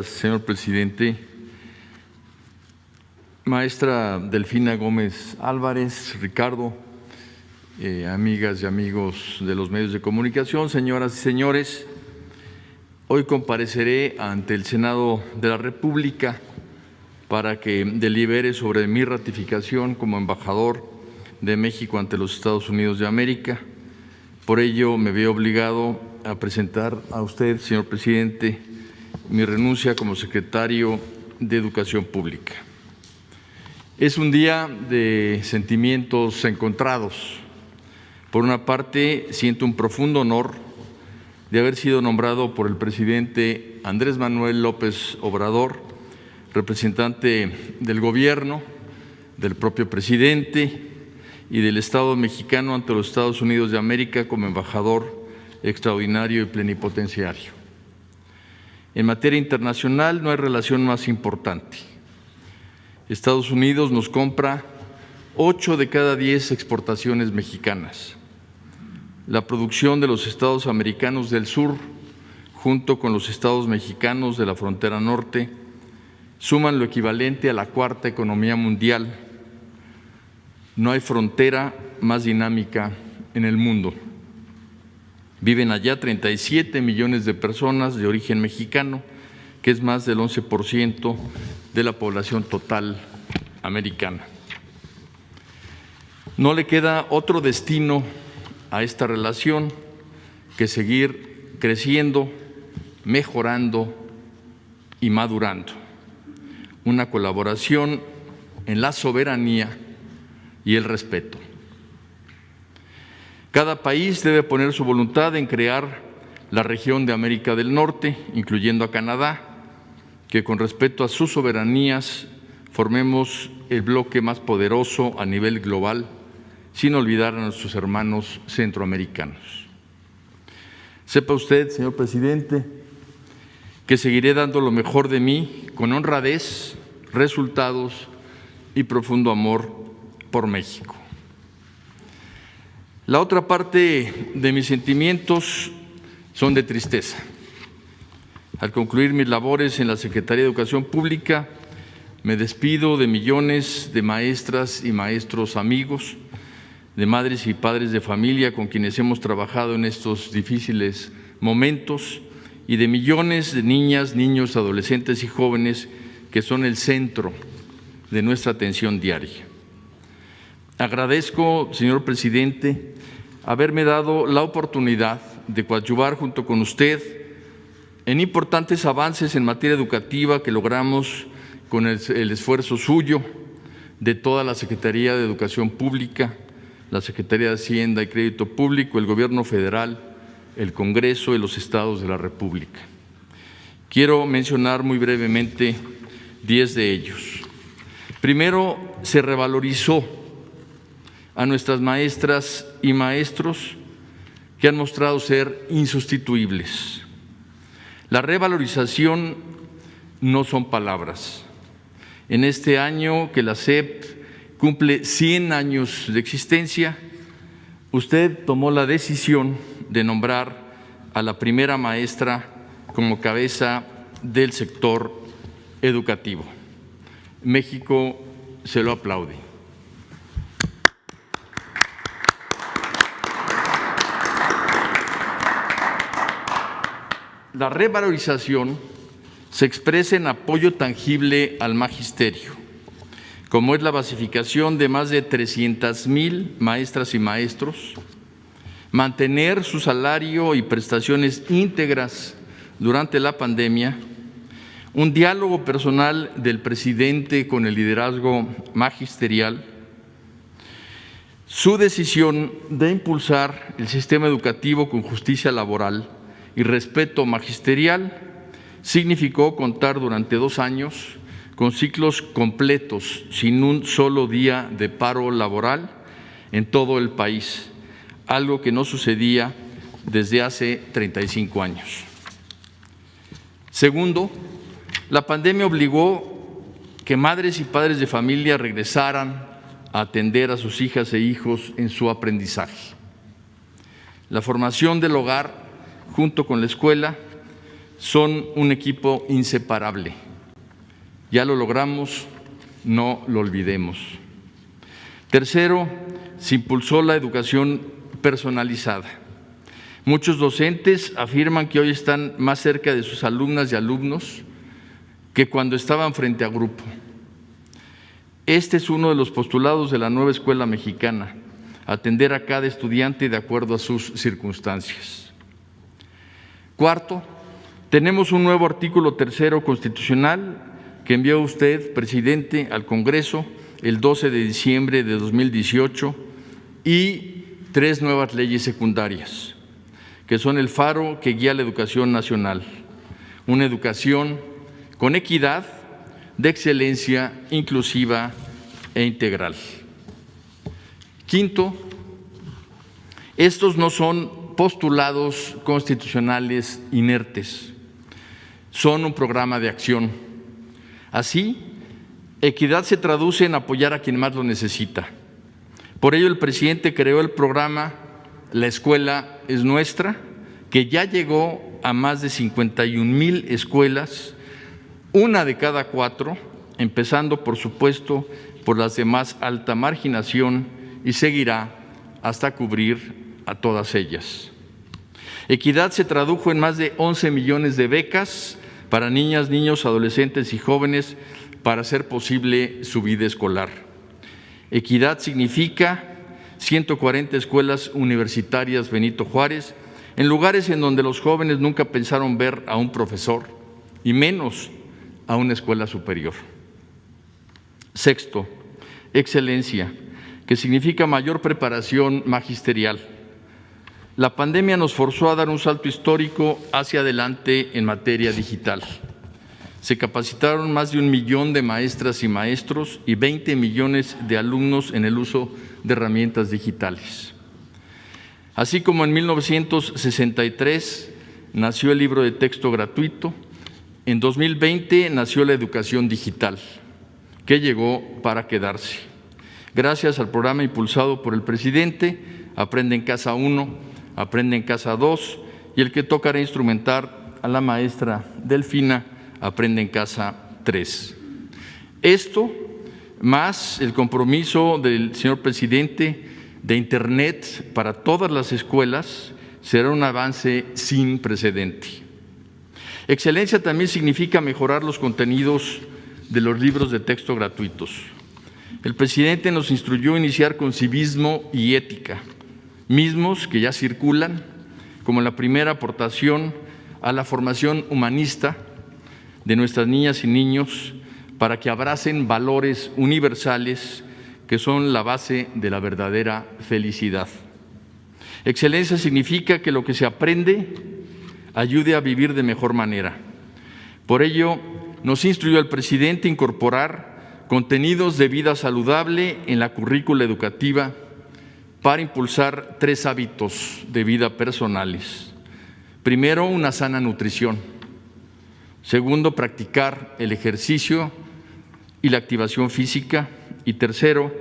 Señor presidente, maestra Delfina Gómez Álvarez, Ricardo, amigas y amigos de los medios de comunicación, señoras y señores, hoy compareceré ante el Senado de la República para que delibere sobre mi ratificación como embajador de México ante los Estados Unidos de América. Por ello, me veo obligado a presentar a usted, señor presidente, mi renuncia como secretario de Educación Pública. Es un día de sentimientos encontrados. Por una parte, siento un profundo honor de haber sido nombrado por el presidente Andrés Manuel López Obrador, representante del Gobierno, del propio presidente y del Estado mexicano ante los Estados Unidos de América como embajador extraordinario y plenipotenciario. En materia internacional no hay relación más importante. Estados Unidos nos compra 8 de cada 10 exportaciones mexicanas. La producción de los estados americanos del sur, junto con los estados mexicanos de la frontera norte, suman lo equivalente a la cuarta economía mundial. No hay frontera más dinámica en el mundo. Viven allá 37 millones de personas de origen mexicano, que es más del 11% de la población total americana. No le queda otro destino a esta relación que seguir creciendo, mejorando y madurando. Una colaboración en la soberanía y el respeto. Cada país debe poner su voluntad en crear la región de América del Norte, incluyendo a Canadá, que con respeto a sus soberanías formemos el bloque más poderoso a nivel global, sin olvidar a nuestros hermanos centroamericanos. Sepa usted, señor presidente, que seguiré dando lo mejor de mí con honradez, resultados y profundo amor por México. La otra parte de mis sentimientos son de tristeza. Al concluir mis labores en la Secretaría de Educación Pública, me despido de millones de maestras y maestros amigos, de madres y padres de familia con quienes hemos trabajado en estos difíciles momentos y de millones de niñas, niños, adolescentes y jóvenes que son el centro de nuestra atención diaria. Agradezco, señor presidente, haberme dado la oportunidad de coadyuvar junto con usted en importantes avances en materia educativa que logramos con el esfuerzo suyo, de toda la Secretaría de Educación Pública, la Secretaría de Hacienda y Crédito Público, el Gobierno Federal, el Congreso y los Estados de la República. Quiero mencionar muy brevemente 10 de ellos. Primero, se revalorizó a nuestras maestras y maestros que han mostrado ser insustituibles. La revalorización no son palabras. En este año que la SEP cumple 100 años de existencia, usted tomó la decisión de nombrar a la primera maestra como cabeza del sector educativo. México se lo aplaude. La revalorización se expresa en apoyo tangible al magisterio, como es la basificación de más de 300,000 maestras y maestros, mantener su salario y prestaciones íntegras durante la pandemia, un diálogo personal del presidente con el liderazgo magisterial, su decisión de impulsar el sistema educativo con justicia laboral y respeto magisterial significó contar durante 2 años con ciclos completos, sin un solo día de paro laboral en todo el país, algo que no sucedía desde hace 35 años. Segundo, la pandemia obligó que madres y padres de familia regresaran a atender a sus hijas e hijos en su aprendizaje. La formación del hogar, junto con la escuela, son un equipo inseparable. Ya lo logramos, no lo olvidemos. Tercero, se impulsó la educación personalizada. Muchos docentes afirman que hoy están más cerca de sus alumnas y alumnos que cuando estaban frente a grupo. Este es uno de los postulados de la nueva escuela mexicana: atender a cada estudiante de acuerdo a sus circunstancias. Cuarto, tenemos un nuevo artículo tercero constitucional que envió usted, presidente, al Congreso el 12 de diciembre de 2018 y 3 nuevas leyes secundarias, que son el faro que guía la educación nacional, una educación con equidad, de excelencia, inclusiva e integral. Quinto, estos no son postulados constitucionales inertes, son un programa de acción. Así, equidad se traduce en apoyar a quien más lo necesita. Por ello, el presidente creó el programa La Escuela es Nuestra, que ya llegó a más de 51,000 escuelas, una de cada 4, empezando, por supuesto, por las de más alta marginación, y seguirá hasta cubrir a todas ellas. Equidad se tradujo en más de 11 millones de becas para niñas, niños, adolescentes y jóvenes para hacer posible su vida escolar. Equidad significa 140 escuelas universitarias Benito Juárez en lugares en donde los jóvenes nunca pensaron ver a un profesor y menos a una escuela superior. Sexto, excelencia, que significa mayor preparación magisterial. La pandemia nos forzó a dar un salto histórico hacia adelante en materia digital. Se capacitaron más de 1 millón de maestras y maestros y 20 millones de alumnos en el uso de herramientas digitales. Así como en 1963 nació el libro de texto gratuito, en 2020 nació la educación digital, que llegó para quedarse. Gracias al programa impulsado por el presidente, Aprende en Casa 1, Aprende en Casa 2 y el que tocará instrumentar a la maestra Delfina, Aprende en Casa 3. Esto, más el compromiso del señor presidente de Internet para todas las escuelas, será un avance sin precedente. Excelencia también significa mejorar los contenidos de los libros de texto gratuitos. El presidente nos instruyó a iniciar con civismo y ética, mismos que ya circulan como la primera aportación a la formación humanista de nuestras niñas y niños para que abracen valores universales que son la base de la verdadera felicidad. Excelencia significa que lo que se aprende ayude a vivir de mejor manera. Por ello, nos instruyó el presidente a incorporar contenidos de vida saludable en la currícula educativa para impulsar 3 hábitos de vida personales. Primero, una sana nutrición. Segundo, practicar el ejercicio y la activación física. Y tercero,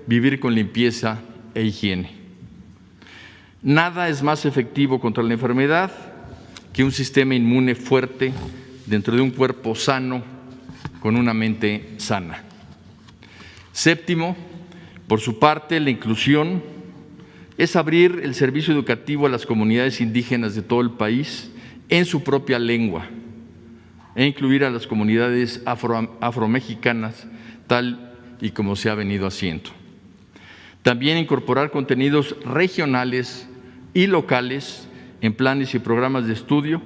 vivir con limpieza e higiene. Nada es más efectivo contra la enfermedad que un sistema inmune fuerte dentro de un cuerpo sano con una mente sana. Séptimo, por su parte, la inclusión es abrir el servicio educativo a las comunidades indígenas de todo el país en su propia lengua e incluir a las comunidades afromexicanas tal y como se ha venido haciendo. También incorporar contenidos regionales y locales en planes y programas de estudio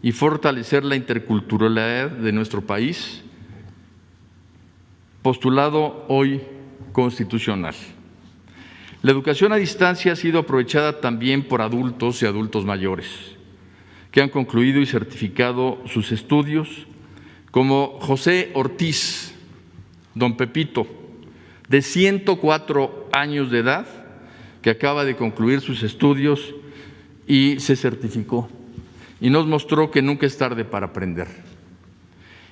y fortalecer la interculturalidad de nuestro país, postulado hoy constitucional. La educación a distancia ha sido aprovechada también por adultos y adultos mayores que han concluido y certificado sus estudios, como José Ortiz, don Pepito, de 104 años de edad, que acaba de concluir sus estudios y se certificó y nos mostró que nunca es tarde para aprender.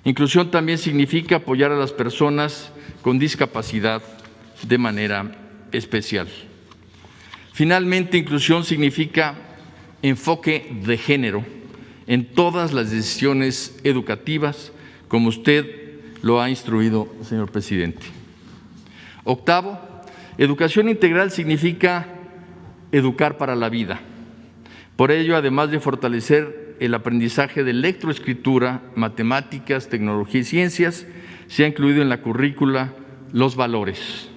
Inclusión también significa apoyar a las personas con discapacidad de manera especial. Finalmente, inclusión significa enfoque de género en todas las decisiones educativas, como usted lo ha instruido, señor presidente. Octavo, educación integral significa educar para la vida. Por ello, además de fortalecer el aprendizaje de lectoescritura, matemáticas, tecnología y ciencias, se ha incluido en la currícula los valores,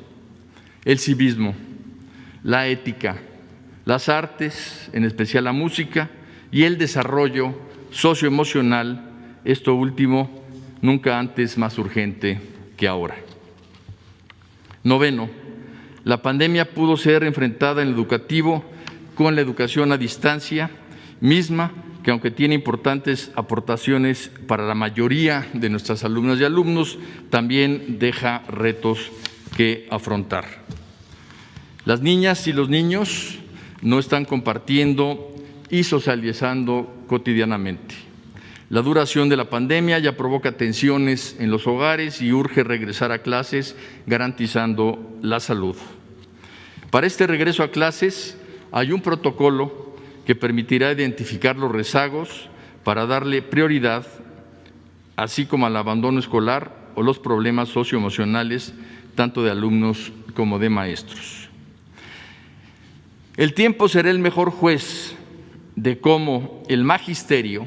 el civismo, la ética, las artes, en especial la música, y el desarrollo socioemocional, esto último nunca antes más urgente que ahora. Noveno, la pandemia pudo ser enfrentada en el educativo con la educación a distancia, misma que aunque tiene importantes aportaciones para la mayoría de nuestras alumnas y alumnos, también deja retos que afrontar. Las niñas y los niños no están compartiendo y socializando cotidianamente. La duración de la pandemia ya provoca tensiones en los hogares y urge regresar a clases garantizando la salud. Para este regreso a clases hay un protocolo que permitirá identificar los rezagos para darle prioridad, así como al abandono escolar o los problemas socioemocionales tanto de alumnos como de maestros. El tiempo será el mejor juez de cómo el magisterio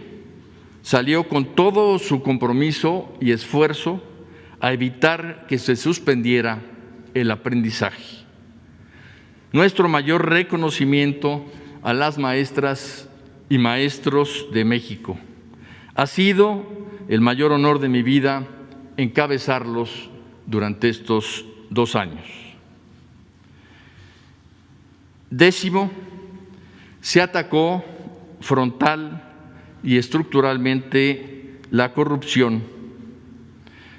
salió con todo su compromiso y esfuerzo a evitar que se suspendiera el aprendizaje. Nuestro mayor reconocimiento a las maestras y maestros de México. Ha sido el mayor honor de mi vida encabezarlos durante estos 2 años. Décimo, se atacó frontal y estructuralmente la corrupción,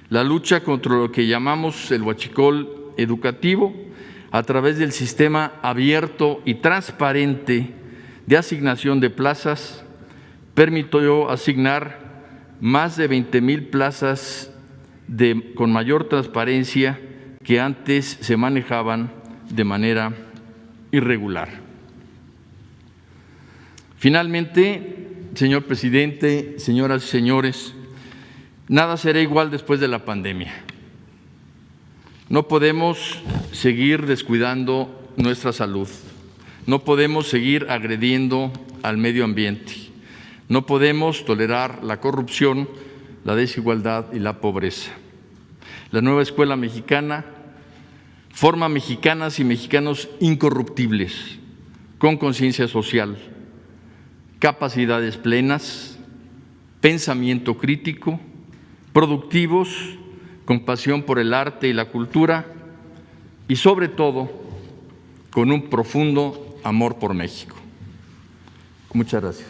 la lucha contra lo que llamamos el huachicol educativo a través del sistema abierto y transparente de asignación de plazas, permitió asignar más de 20,000 plazas con mayor transparencia que antes se manejaban de manera irregular. Finalmente, señor presidente, señoras y señores, nada será igual después de la pandemia. No podemos seguir descuidando nuestra salud, no podemos seguir agrediendo al medio ambiente, no podemos tolerar la corrupción, la desigualdad y la pobreza. La nueva escuela mexicana forma mexicanas y mexicanos incorruptibles, con conciencia social, capacidades plenas, pensamiento crítico, productivos, con pasión por el arte y la cultura y, sobre todo, con un profundo amor por México. Muchas gracias.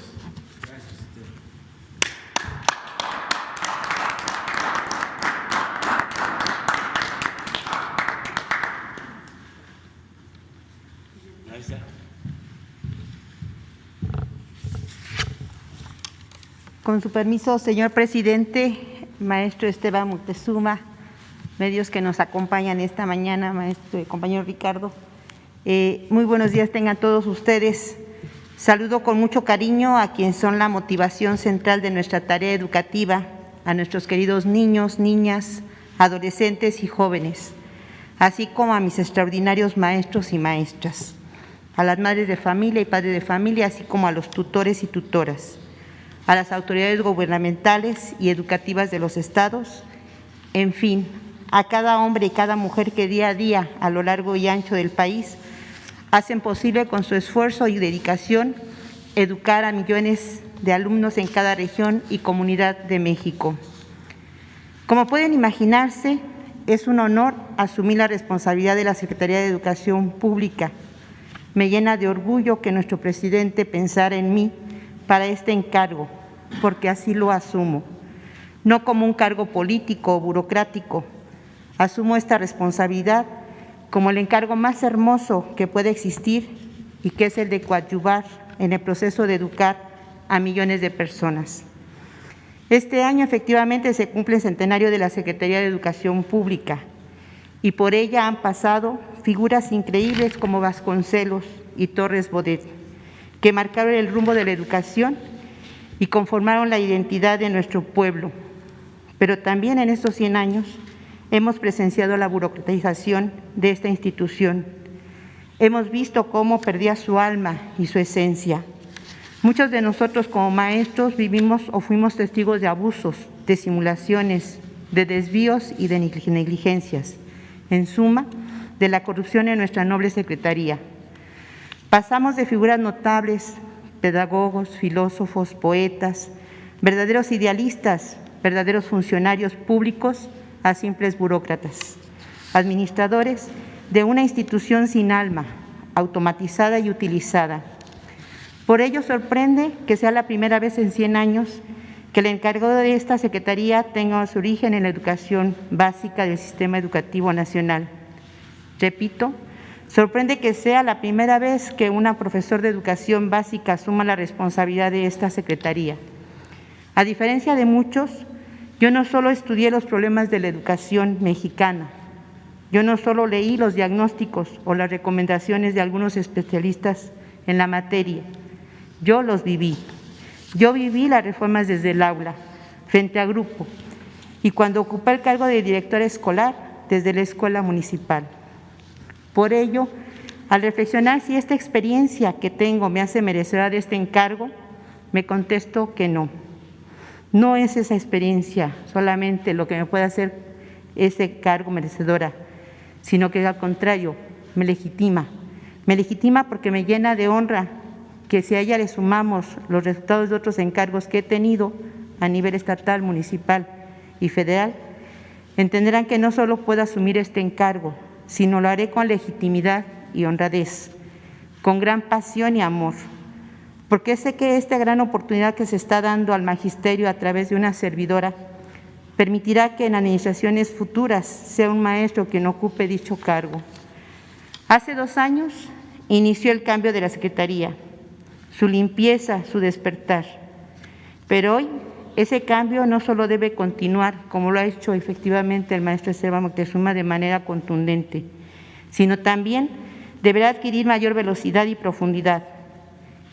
Con su permiso, señor presidente, maestro Esteban Moctezuma, medios que nos acompañan esta mañana, maestro y compañero Ricardo, muy buenos días tengan todos ustedes. Saludo con mucho cariño a quienes son la motivación central de nuestra tarea educativa, a nuestros queridos niños, niñas, adolescentes y jóvenes, así como a mis extraordinarios maestros y maestras, a las madres de familia y padres de familia, así como a los tutores y tutoras, a las autoridades gubernamentales y educativas de los estados, en fin, a cada hombre y cada mujer que día a día a lo largo y ancho del país hacen posible con su esfuerzo y dedicación educar a millones de alumnos en cada región y comunidad de México. Como pueden imaginarse, es un honor asumir la responsabilidad de la Secretaría de Educación Pública. Me llena de orgullo que nuestro presidente pensara en mí para este encargo, porque así lo asumo, no como un cargo político o burocrático. Asumo esta responsabilidad como el encargo más hermoso que puede existir y que es el de coadyuvar en el proceso de educar a millones de personas. Este año efectivamente se cumple el centenario de la Secretaría de Educación Pública y por ella han pasado figuras increíbles como Vasconcelos y Torres Bodet, que marcaron el rumbo de la educación y conformaron la identidad de nuestro pueblo. Pero también en estos 100 años hemos presenciado la burocratización de esta institución. Hemos visto cómo perdía su alma y su esencia. Muchos de nosotros como maestros vivimos o fuimos testigos de abusos, de simulaciones, de desvíos y de negligencias. En suma, de la corrupción en nuestra noble secretaría. Pasamos de figuras notables, pedagogos, filósofos, poetas, verdaderos idealistas, verdaderos funcionarios públicos, a simples burócratas, administradores de una institución sin alma, automatizada y utilizada. Por ello sorprende que sea la primera vez en 100 años que el encargado de esta secretaría tenga su origen en la educación básica del Sistema Educativo Nacional. Repito, sorprende que sea la primera vez que una profesora de educación básica asuma la responsabilidad de esta secretaría. A diferencia de muchos, yo no solo estudié los problemas de la educación mexicana, yo no solo leí los diagnósticos o las recomendaciones de algunos especialistas en la materia, yo los viví. Yo viví las reformas desde el aula, frente a grupo, y cuando ocupé el cargo de directora escolar, desde la escuela municipal. Por ello, al reflexionar si esta experiencia que tengo me hace merecedora de este encargo, me contesto que no. No es esa experiencia solamente lo que me puede hacer ese cargo merecedora, sino que al contrario, me legitima. Me legitima porque me llena de honra que si a ella le sumamos los resultados de otros encargos que he tenido a nivel estatal, municipal y federal, entenderán que no solo puedo asumir este encargo, sino lo haré con legitimidad y honradez, con gran pasión y amor, porque sé que esta gran oportunidad que se está dando al magisterio a través de una servidora permitirá que en administraciones futuras sea un maestro quien ocupe dicho cargo. Hace 2 años inició el cambio de la Secretaría, su limpieza, su despertar, pero hoy ese cambio no solo debe continuar, como lo ha hecho efectivamente el maestro Esteban Moctezuma de manera contundente, sino también deberá adquirir mayor velocidad y profundidad.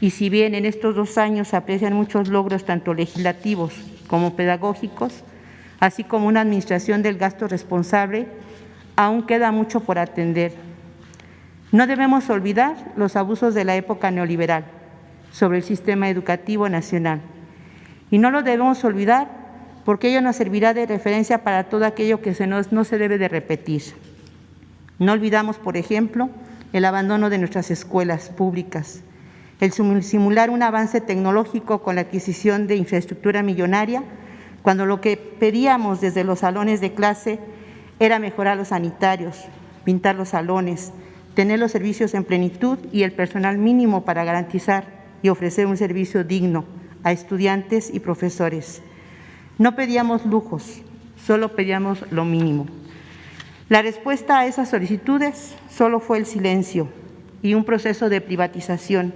Y si bien en estos 2 años se aprecian muchos logros tanto legislativos como pedagógicos, así como una administración del gasto responsable, aún queda mucho por atender. No debemos olvidar los abusos de la época neoliberal sobre el sistema educativo nacional. Y no lo debemos olvidar porque ello nos servirá de referencia para todo aquello que no se debe de repetir. No olvidamos, por ejemplo, el abandono de nuestras escuelas públicas, el simular un avance tecnológico con la adquisición de infraestructura millonaria, cuando lo que pedíamos desde los salones de clase era mejorar los sanitarios, pintar los salones, tener los servicios en plenitud y el personal mínimo para garantizar y ofrecer un servicio digno a estudiantes y profesores. No pedíamos lujos, solo pedíamos lo mínimo. La respuesta a esas solicitudes solo fue el silencio y un proceso de privatización,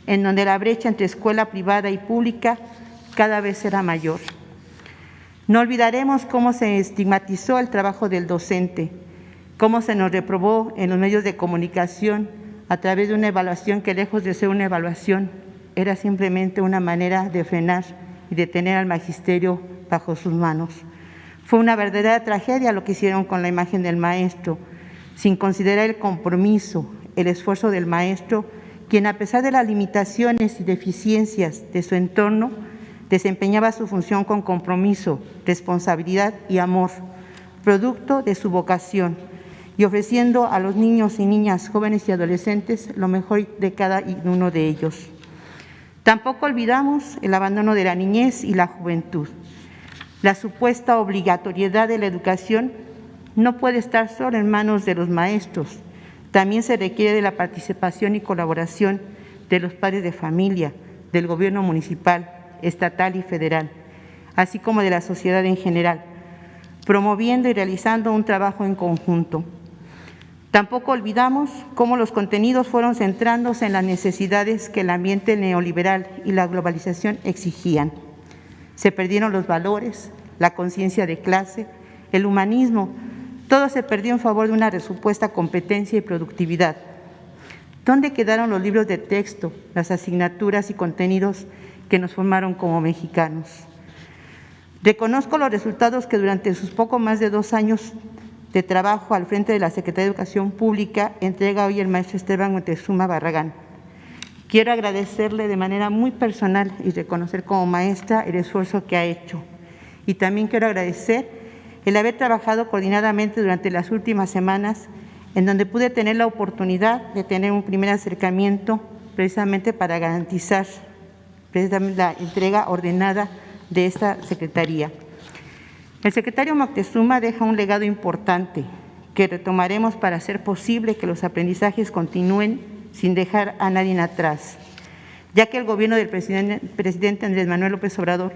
en donde la brecha entre escuela privada y pública cada vez era mayor. No olvidaremos cómo se estigmatizó el trabajo del docente, cómo se nos reprobó en los medios de comunicación a través de una evaluación que, lejos de ser una evaluación, era simplemente una manera de frenar y de tener al magisterio bajo sus manos. Fue una verdadera tragedia lo que hicieron con la imagen del maestro, sin considerar el compromiso, el esfuerzo del maestro, quien a pesar de las limitaciones y deficiencias de su entorno, desempeñaba su función con compromiso, responsabilidad y amor, producto de su vocación, y ofreciendo a los niños y niñas, jóvenes y adolescentes lo mejor de cada uno de ellos. Tampoco olvidamos el abandono de la niñez y la juventud. La supuesta obligatoriedad de la educación no puede estar solo en manos de los maestros, también se requiere de la participación y colaboración de los padres de familia, del gobierno municipal, estatal y federal, así como de la sociedad en general, promoviendo y realizando un trabajo en conjunto. Tampoco olvidamos cómo los contenidos fueron centrándose en las necesidades que el ambiente neoliberal y la globalización exigían. Se perdieron los valores, la conciencia de clase, el humanismo, todo se perdió en favor de una supuesta competencia y productividad. ¿Dónde quedaron los libros de texto, las asignaturas y contenidos que nos formaron como mexicanos. Reconozco los resultados que durante sus poco más de 2 años de trabajo al frente de la Secretaría de Educación Pública entrega hoy el maestro Esteban Moctezuma Barragán. Quiero agradecerle de manera muy personal y reconocer como maestra el esfuerzo que ha hecho. Y también quiero agradecer el haber trabajado coordinadamente durante las últimas semanas, en donde pude tener la oportunidad de tener un primer acercamiento precisamente para garantizar precisamente la entrega ordenada de esta Secretaría. El secretario Moctezuma deja un legado importante que retomaremos para hacer posible que los aprendizajes continúen sin dejar a nadie atrás, ya que el gobierno del presidente Andrés Manuel López Obrador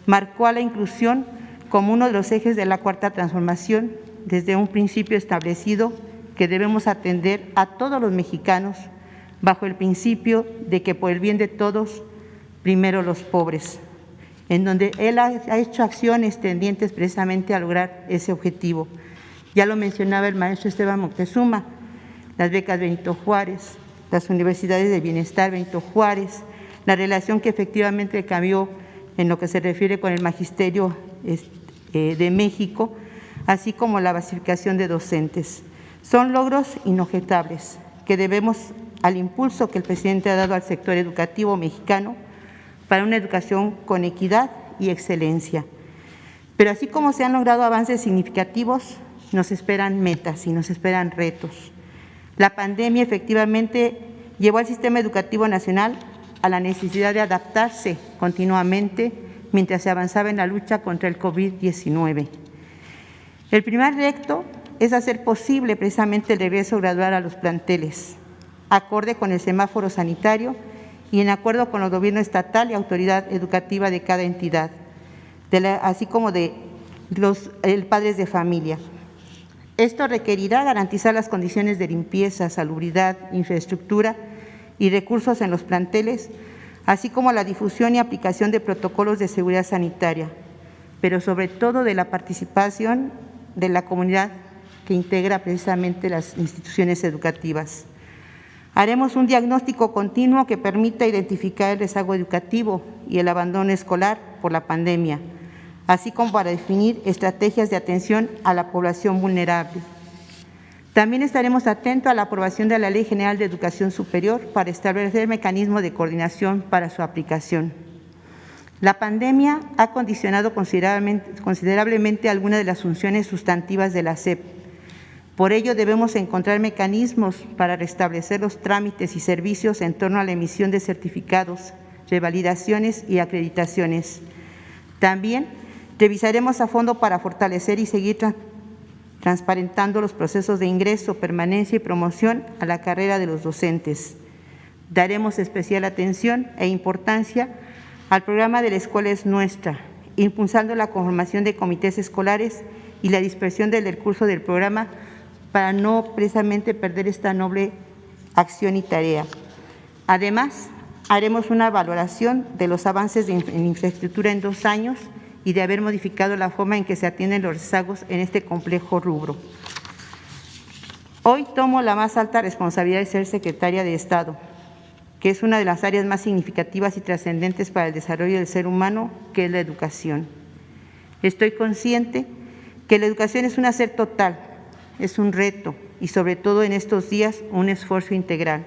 marcó a la inclusión como uno de los ejes de la Cuarta Transformación desde un principio establecido que debemos atender a todos los mexicanos bajo el principio de que por el bien de todos, primero los pobres, en donde él ha hecho acciones tendientes precisamente a lograr ese objetivo. Ya lo mencionaba el maestro Esteban Moctezuma, las becas Benito Juárez, las universidades de bienestar Benito Juárez, la relación que efectivamente cambió en lo que se refiere con el magisterio de México, así como la basificación de docentes. Son logros inobjetables que debemos al impulso que el presidente ha dado al sector educativo mexicano para una educación con equidad y excelencia. Pero así como se han logrado avances significativos, nos esperan metas y nos esperan retos. La pandemia efectivamente llevó al sistema educativo nacional a la necesidad de adaptarse continuamente mientras se avanzaba en la lucha contra el COVID-19. El primer reto es hacer posible precisamente el regreso gradual a los planteles, acorde con el semáforo sanitario y en acuerdo con el gobierno estatal y autoridad educativa de cada entidad, así como de los padres de familia. Esto requerirá garantizar las condiciones de limpieza, salubridad, infraestructura y recursos en los planteles, así como la difusión y aplicación de protocolos de seguridad sanitaria, pero sobre todo de la participación de la comunidad que integra precisamente las instituciones educativas. Haremos un diagnóstico continuo que permita identificar el rezago educativo y el abandono escolar por la pandemia, así como para definir estrategias de atención a la población vulnerable. También estaremos atentos a la aprobación de la Ley General de Educación Superior para establecer mecanismos de coordinación para su aplicación. La pandemia ha condicionado considerablemente algunas de las funciones sustantivas de la SEP. Por ello, debemos encontrar mecanismos para restablecer los trámites y servicios en torno a la emisión de certificados, revalidaciones y acreditaciones. También revisaremos a fondo para fortalecer y seguir transparentando los procesos de ingreso, permanencia y promoción a la carrera de los docentes. Daremos especial atención e importancia al programa de La Escuela es Nuestra, impulsando la conformación de comités escolares y la dispersión del curso del programa para no precisamente perder esta noble acción y tarea. Además, haremos una valoración de los avances en infraestructura en 2 años y de haber modificado la forma en que se atienden los rezagos en este complejo rubro. Hoy tomo la más alta responsabilidad de ser secretaria de Estado, que es una de las áreas más significativas y trascendentes para el desarrollo del ser humano, que es la educación. Estoy consciente que la educación es un hacer total, es un reto y sobre todo en estos días un esfuerzo integral.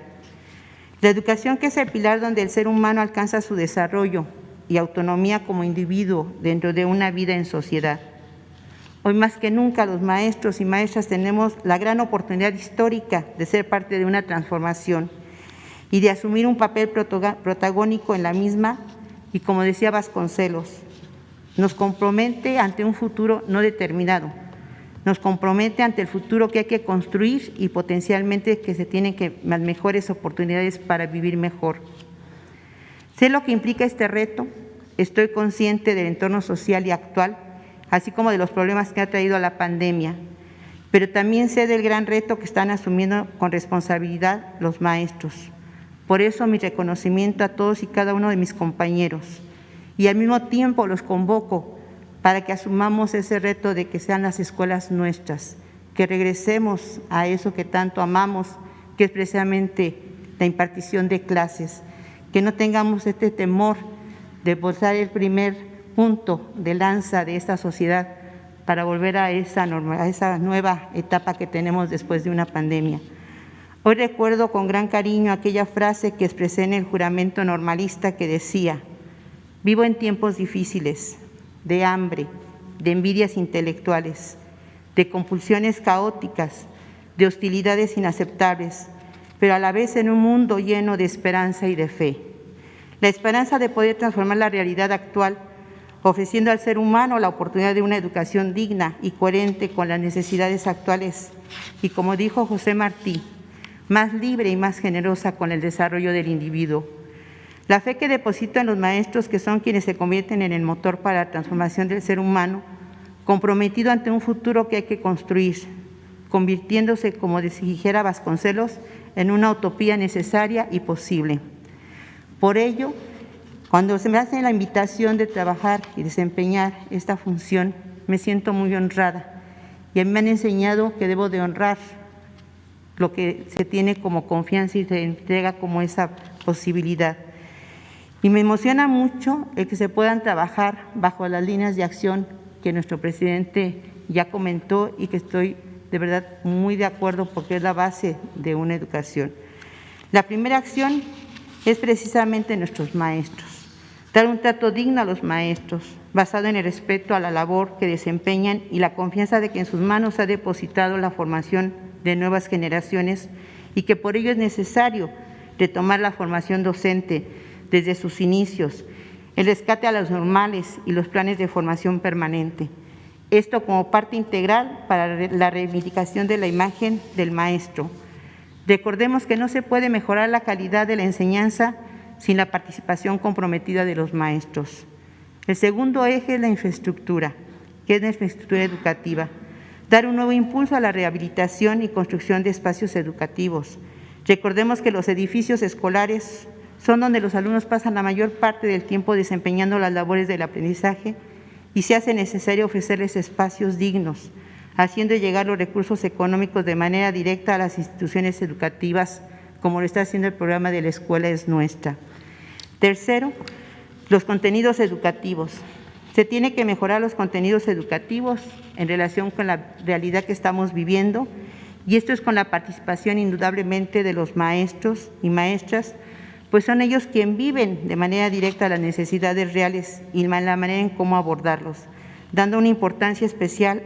La educación, que es el pilar donde el ser humano alcanza su desarrollo y autonomía como individuo dentro de una vida en sociedad. Hoy más que nunca los maestros y maestras tenemos la gran oportunidad histórica de ser parte de una transformación y de asumir un papel protagónico en la misma, y como decía Vasconcelos, nos compromete ante un futuro no determinado, nos compromete ante el futuro que hay que construir y potencialmente que se tienen las mejores oportunidades para vivir mejor. Sé lo que implica este reto, estoy consciente del entorno social y actual, así como de los problemas que ha traído la pandemia, pero también sé del gran reto que están asumiendo con responsabilidad los maestros. Por eso mi reconocimiento a todos y cada uno de mis compañeros, y al mismo tiempo los convoco para que asumamos ese reto de que sean las escuelas nuestras, que regresemos a eso que tanto amamos, que es precisamente la impartición de clases, que no tengamos este temor de posar el primer punto de lanza de esta sociedad para volver a esa nueva etapa que tenemos después de una pandemia. Hoy recuerdo con gran cariño aquella frase que expresé en el juramento normalista que decía: vivo en tiempos difíciles, de hambre, de envidias intelectuales, de compulsiones caóticas, de hostilidades inaceptables, pero a la vez en un mundo lleno de esperanza y de fe. La esperanza de poder transformar la realidad actual, ofreciendo al ser humano la oportunidad de una educación digna y coherente con las necesidades actuales y, como dijo José Martí, más libre y más generosa con el desarrollo del individuo. La fe que deposito en los maestros, que son quienes se convierten en el motor para la transformación del ser humano, comprometido ante un futuro que hay que construir, convirtiéndose, como dijera Vasconcelos, en una utopía necesaria y posible. Por ello, cuando se me hace la invitación de trabajar y desempeñar esta función, me siento muy honrada, y a mí me han enseñado que debo de honrar lo que se tiene como confianza y se entrega como esa posibilidad. Y me emociona mucho el que se puedan trabajar bajo las líneas de acción que nuestro presidente ya comentó y que estoy de verdad muy de acuerdo porque es la base de una educación. La primera acción es precisamente nuestros maestros. Dar un trato digno a los maestros, basado en el respeto a la labor que desempeñan y la confianza de que en sus manos ha depositado la formación de nuevas generaciones y que por ello es necesario retomar la formación docente desde sus inicios, el rescate a los normales y los planes de formación permanente. Esto como parte integral para la reivindicación de la imagen del maestro. Recordemos que no se puede mejorar la calidad de la enseñanza sin la participación comprometida de los maestros. El segundo eje es la infraestructura, que es la infraestructura educativa. Dar un nuevo impulso a la rehabilitación y construcción de espacios educativos. Recordemos que los edificios escolares son donde los alumnos pasan la mayor parte del tiempo desempeñando las labores del aprendizaje y se hace necesario ofrecerles espacios dignos, haciendo llegar los recursos económicos de manera directa a las instituciones educativas, como lo está haciendo el programa de La Escuela es Nuestra. Tercero, los contenidos educativos. Se tiene que mejorar los contenidos educativos en relación con la realidad que estamos viviendo, y esto es con la participación indudablemente de los maestros y maestras, pues son ellos quienes viven de manera directa las necesidades reales y la manera en cómo abordarlos, dando una importancia especial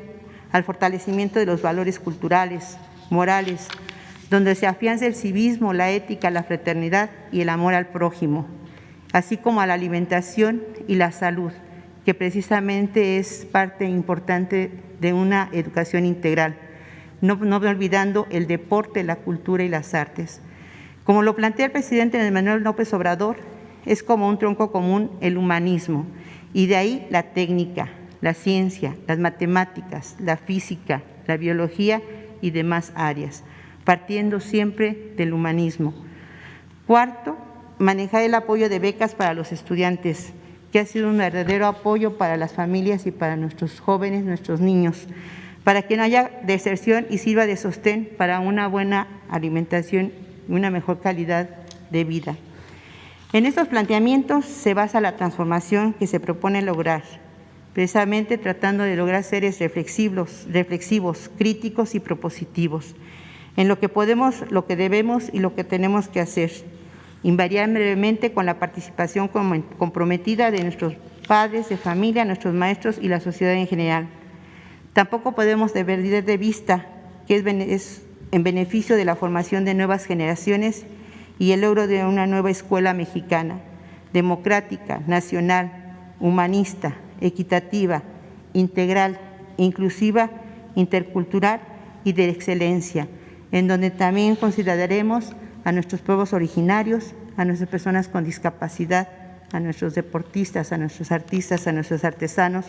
al fortalecimiento de los valores culturales, morales, donde se afianza el civismo, la ética, la fraternidad y el amor al prójimo, así como a la alimentación y la salud, que precisamente es parte importante de una educación integral, no olvidando el deporte, la cultura y las artes. Como lo plantea el presidente Andrés Manuel López Obrador, es como un tronco común el humanismo, y de ahí la técnica, la ciencia, las matemáticas, la física, la biología y demás áreas, partiendo siempre del humanismo. Cuarto, manejar el apoyo de becas para los estudiantes, que ha sido un verdadero apoyo para las familias y para nuestros jóvenes, nuestros niños, para que no haya deserción y sirva de sostén para una buena alimentación y una mejor calidad de vida. En estos planteamientos se basa la transformación que se propone lograr, precisamente tratando de lograr seres reflexivos, críticos y propositivos, en lo que podemos, lo que debemos y lo que tenemos que hacer, invariablemente con la participación comprometida de nuestros padres de familia, nuestros maestros y la sociedad en general. Tampoco podemos perder de vista que es en beneficio de la formación de nuevas generaciones y el logro de una nueva escuela mexicana, democrática, nacional, humanista, equitativa, integral, inclusiva, intercultural y de excelencia, en donde también consideraremos a nuestros pueblos originarios, a nuestras personas con discapacidad, a nuestros deportistas, a nuestros artistas, a nuestros artesanos,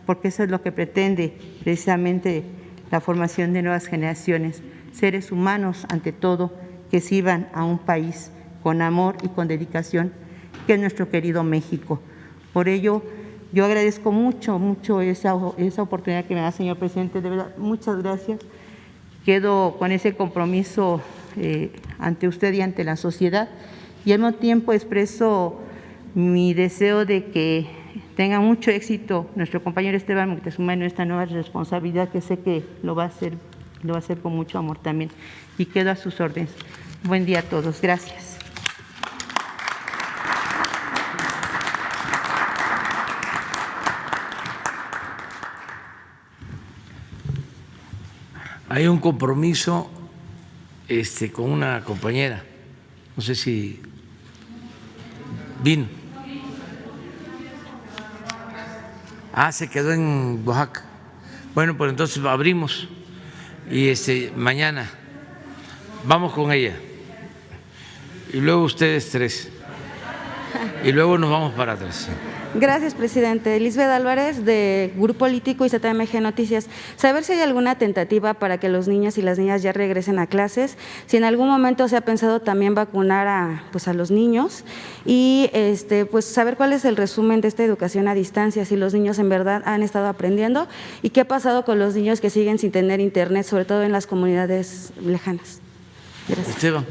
porque eso es lo que pretende precisamente la formación de nuevas generaciones, seres humanos ante todo, que sirvan a un país con amor y con dedicación, que es nuestro querido México. Por ello, yo agradezco mucho esa oportunidad que me da, señor presidente, de verdad, muchas gracias. Quedo con ese compromiso ante usted y ante la sociedad, y al mismo tiempo expreso mi deseo de que tenga mucho éxito nuestro compañero Esteban Moctezuma en esta nueva responsabilidad, que sé que lo va a hacer con mucho amor también, y quedo a sus órdenes. Buen día a todos. Gracias. Hay un compromiso con una compañera, no sé si vino. Se quedó en Oaxaca. Bueno, pues entonces abrimos y mañana vamos con ella y luego ustedes tres y luego nos vamos para atrás. Gracias, presidente. Lisbeth Álvarez, de Grupo Político y ZMG Noticias. Saber si hay alguna tentativa para que los niños y las niñas ya regresen a clases, si en algún momento se ha pensado también vacunar a los niños y pues saber cuál es el resumen de esta educación a distancia, si los niños en verdad han estado aprendiendo y qué ha pasado con los niños que siguen sin tener internet, sobre todo en las comunidades lejanas. Gracias. Esteban,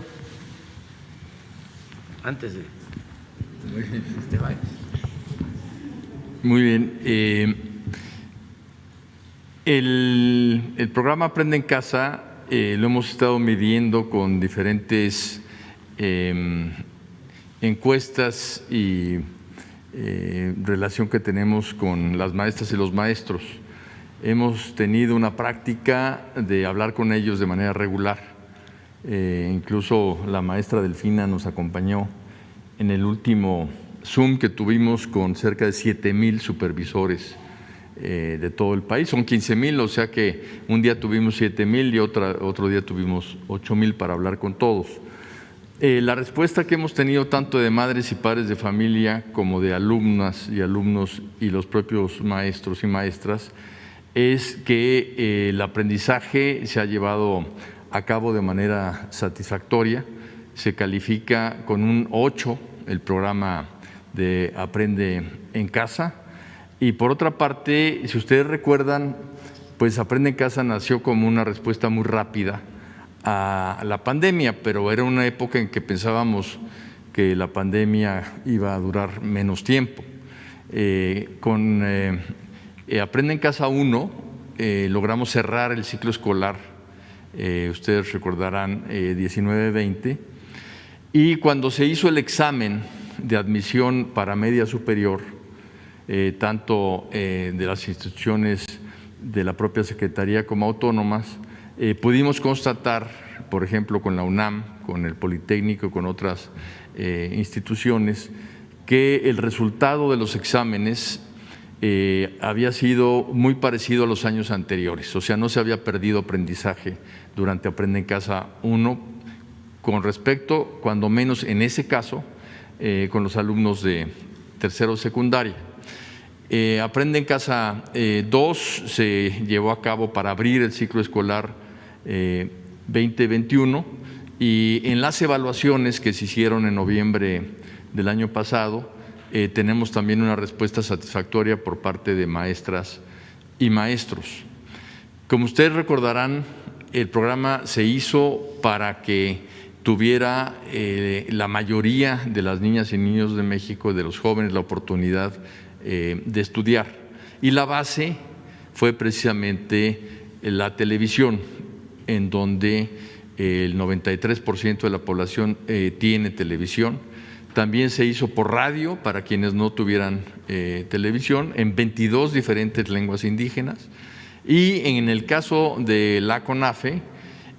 antes de te vayas. Muy bien. El programa Aprende en Casa lo hemos estado midiendo con diferentes encuestas y relación que tenemos con las maestras y los maestros. Hemos tenido una práctica de hablar con ellos de manera regular. Incluso la maestra Delfina nos acompañó en el último Zoom que tuvimos con cerca de 7,000 supervisores de todo el país. Son 15,000, o sea que un día tuvimos 7,000 y otro día tuvimos 8,000 para hablar con todos. La respuesta que hemos tenido tanto de madres y padres de familia como de alumnas y alumnos y los propios maestros y maestras es que el aprendizaje se ha llevado a cabo de manera satisfactoria. Se califica con un 8 el programa de Aprende en Casa. Y por otra parte, si ustedes recuerdan, pues Aprende en Casa nació como una respuesta muy rápida a la pandemia, pero era una época en que pensábamos que la pandemia iba a durar menos tiempo. Con Aprende en Casa 1 logramos cerrar el ciclo escolar, ustedes recordarán, 19-20, y cuando se hizo el examen de admisión para media superior, tanto de las instituciones de la propia Secretaría como autónomas, pudimos constatar, por ejemplo, con la UNAM, con el Politécnico, con otras instituciones, que el resultado de los exámenes había sido muy parecido a los años anteriores, o sea, no se había perdido aprendizaje durante Aprende en Casa 1 con respecto, cuando menos en ese caso, con los alumnos de tercero secundaria. Aprende en Casa 2 se llevó a cabo para abrir el ciclo escolar 2021 y en las evaluaciones que se hicieron en noviembre del año pasado tenemos también una respuesta satisfactoria por parte de maestras y maestros. Como ustedes recordarán, el programa se hizo para que tuviera la mayoría de las niñas y niños de México, de los jóvenes, la oportunidad de estudiar. Y la base fue precisamente la televisión, en donde el 93% de la población tiene televisión. También se hizo por radio para quienes no tuvieran televisión, en 22 diferentes lenguas indígenas. Y en el caso de la CONAFE,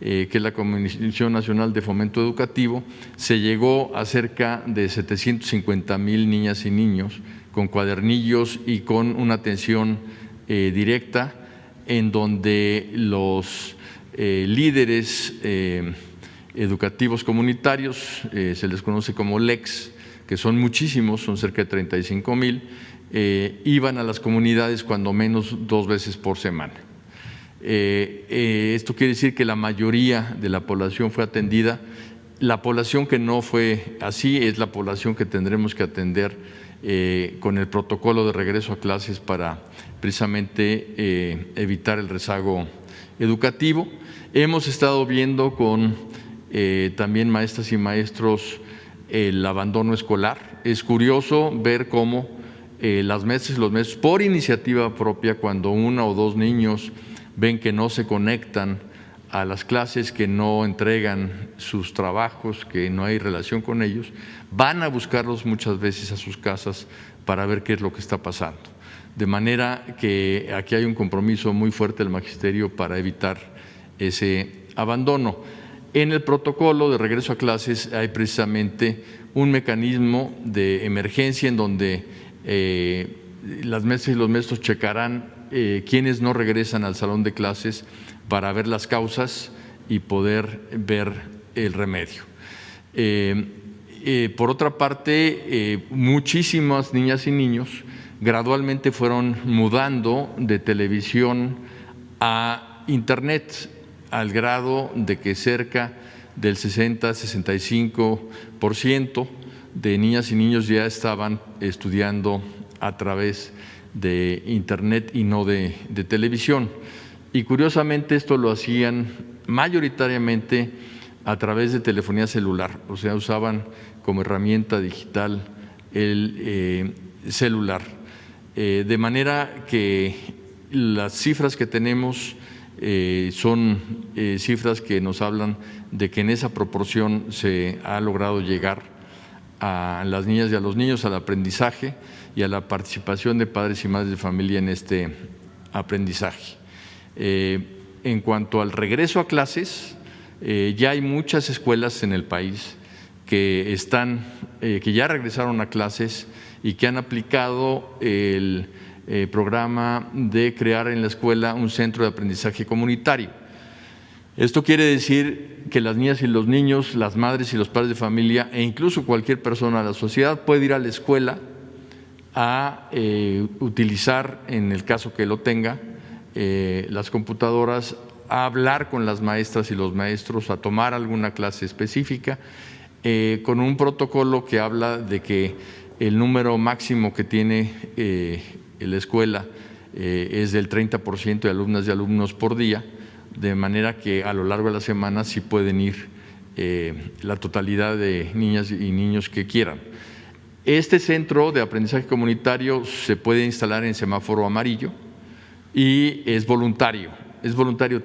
que es la Comisión Nacional de Fomento Educativo, se llegó a cerca de 750,000 niñas y niños con cuadernillos y con una atención directa, en donde los líderes educativos comunitarios, se les conoce como LECs, que son muchísimos, son cerca de 35,000, iban a las comunidades cuando menos 2 veces por semana. Esto quiere decir que la mayoría de la población fue atendida. La población que no fue así es la población que tendremos que atender con el protocolo de regreso a clases para precisamente evitar el rezago educativo. Hemos estado viendo con también maestras y maestros el abandono escolar. Es curioso ver cómo las maestras y los maestros, por iniciativa propia, cuando 1 o 2 niños ven que no se conectan a las clases, que no entregan sus trabajos, que no hay relación con ellos, van a buscarlos muchas veces a sus casas para ver qué es lo que está pasando. De manera que aquí hay un compromiso muy fuerte del magisterio para evitar ese abandono. En el protocolo de regreso a clases hay precisamente un mecanismo de emergencia en donde las maestras y los maestros checarán quienes no regresan al salón de clases para ver las causas y poder ver el remedio. Por otra parte, muchísimas niñas y niños gradualmente fueron mudando de televisión a Internet, al grado de que cerca del 60–65% de niñas y niños ya estaban estudiando a través de Internet y no de televisión. Y curiosamente esto lo hacían mayoritariamente a través de telefonía celular, o sea, usaban como herramienta digital el celular. De manera que las cifras que tenemos son cifras que nos hablan de que en esa proporción se ha logrado llegar a las niñas y a los niños al aprendizaje y a la participación de padres y madres de familia en este aprendizaje. En cuanto al regreso a clases, ya hay muchas escuelas en el país que ya regresaron a clases y que han aplicado el programa de crear en la escuela un centro de aprendizaje comunitario. Esto quiere decir que las niñas y los niños, las madres y los padres de familia e incluso cualquier persona de la sociedad puede ir a la escuela a utilizar, en el caso que lo tenga, las computadoras, a hablar con las maestras y los maestros, a tomar alguna clase específica, con un protocolo que habla de que el número máximo que tiene la escuela es del 30% de alumnas y alumnos por día, de manera que a lo largo de la semana sí pueden ir la totalidad de niñas y niños que quieran. Este centro de aprendizaje comunitario se puede instalar en semáforo amarillo y es voluntario